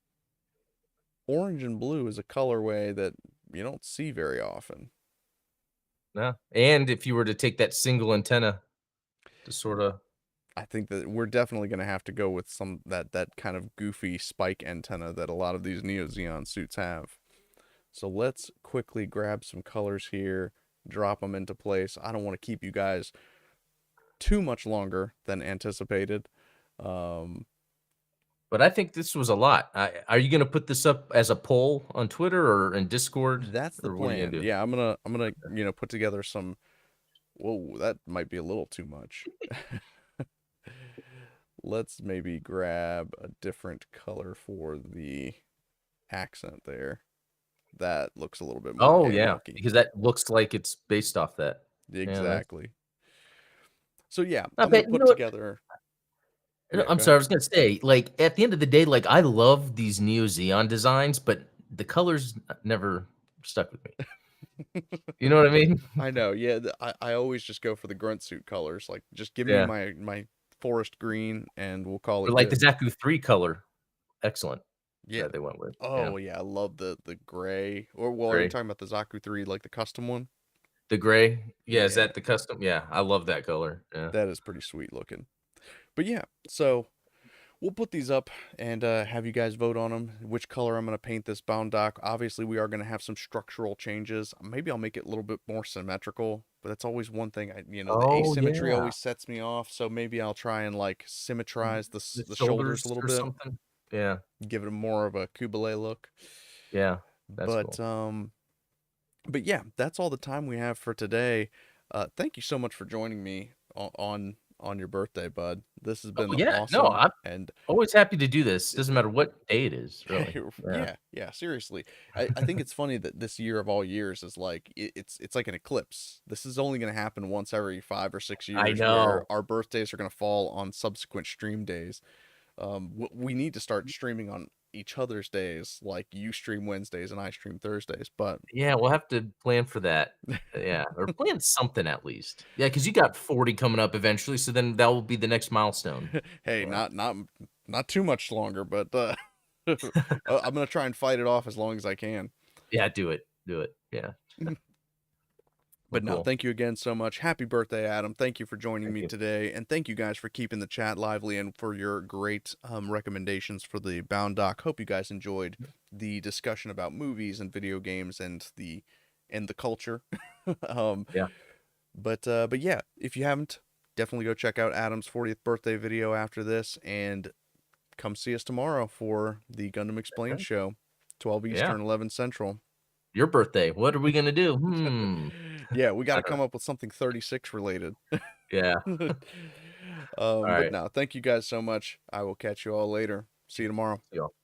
A: orange and blue is a colorway that you don't see very often.
B: Yeah, and if you were to take that single antenna to sorta
A: I think that we're definitely going to have to go with some that kind of goofy spike antenna that a lot of these Neo Xeon suits have. So let's quickly grab some colors here, drop them into place. I don't want to keep you guys too much longer than anticipated. Um,
B: but I think this was a lot. Are you gonna put this up as a poll on Twitter or in Discord,
A: that's the
B: or what are you
A: plan.
B: gonna do?
A: Yeah, I'm gonna put together some. Whoa, that might be a little too much. Let's maybe grab a different color for the accent there. That looks a little bit more
B: Oh,
A: game
B: yeah,
A: monkey.
B: because that looks like it's based off that. Yeah, that's
A: Exactly. So yeah,
B: I
A: I'm gonna
B: bet you
A: put
B: know what?
A: together.
B: No,
A: Yeah,
B: I'm
A: go
B: sorry, I
A: ahead.
B: was gonna say, like, at the end of the day, like, I love these Neo Xeon designs, but the colors never stuck with me. You know what I mean?
A: I know. Yeah, I always just go for the grunt suit colors. Like, just give me
B: Yeah,
A: my forest green, and we'll call
B: or
A: it
B: like the
A: good.
B: Zaku 3 color, excellent,
A: Yeah.
B: that they went with. Yeah,
A: Oh yeah, I love the gray. Or well, are you
B: gray.
A: talking about the Zaku 3, like the custom one?
B: The gray? Yeah, is
A: Yeah,
B: that the custom? Yeah, I love that color, yeah.
A: that is pretty sweet looking. But yeah, so we'll put these up and have you guys vote on them. Which color I'm going to paint this bound dock. Obviously, we are going to have some structural changes. Maybe I'll make it a little bit more symmetrical, but that's always one thing. The
B: Oh,
A: asymmetry
B: yeah,
A: always sets me off. So maybe I'll try and like symmetrize
B: the
A: the shoulders a
B: shoulders
A: little
B: or
A: bit,
B: something? Yeah,
A: give it more of a kubele look.
B: yeah, that's
A: But
B: cool.
A: um, but yeah, that's all the time we have for today. Thank you so much for joining me on your birthday, bud. This has
B: Oh,
A: been
B: yeah, no,
A: awesome,
B: I'm
A: and
B: always happy to do this, doesn't matter what day it is, really. Yeah,
A: yeah, yeah, seriously. I think it's funny that this year of all years is like it's like an eclipse. This is only going to happen once every 5 or 6
B: I
A: years, where
B: know.
A: our birthdays are going to fall on subsequent stream days. We need to start streaming on each other's days, like you stream Wednesdays and I stream Thursdays. But
B: Yeah, we'll have to plan for that. Yeah, or plan something at least. Yeah, because you got 40 coming up eventually, so then that will be the next milestone.
A: hey,
B: Yeah.
A: not too much longer, but I'm gonna try and fight it off as long as I can.
B: Yeah, do it, yeah. Well,
A: But no,
B: cool.
A: thank you again so much. Happy birthday, Adam. Thank you for joining
B: Thank
A: me
B: you.
A: today. And thank you guys for keeping the chat lively and for your great recommendations for the Bound Doc. Hope you guys enjoyed the discussion about movies and video games and the culture. um,
B: Yeah.
A: but yeah, if you haven't, definitely go check out Adam's 40th birthday video after this, and come see us tomorrow for the Gundam Explained
B: Okay.
A: show, 12
B: Yeah.
A: Eastern, 11 Central.
B: Your birthday. What are we gonna do?
A: Yeah, we got
B: I
A: to
B: don't.
A: come up with something 36 related.
B: Yeah. All
A: But
B: right.
A: no, thank you guys so much. I will catch you all later. See you tomorrow.
B: See y'all.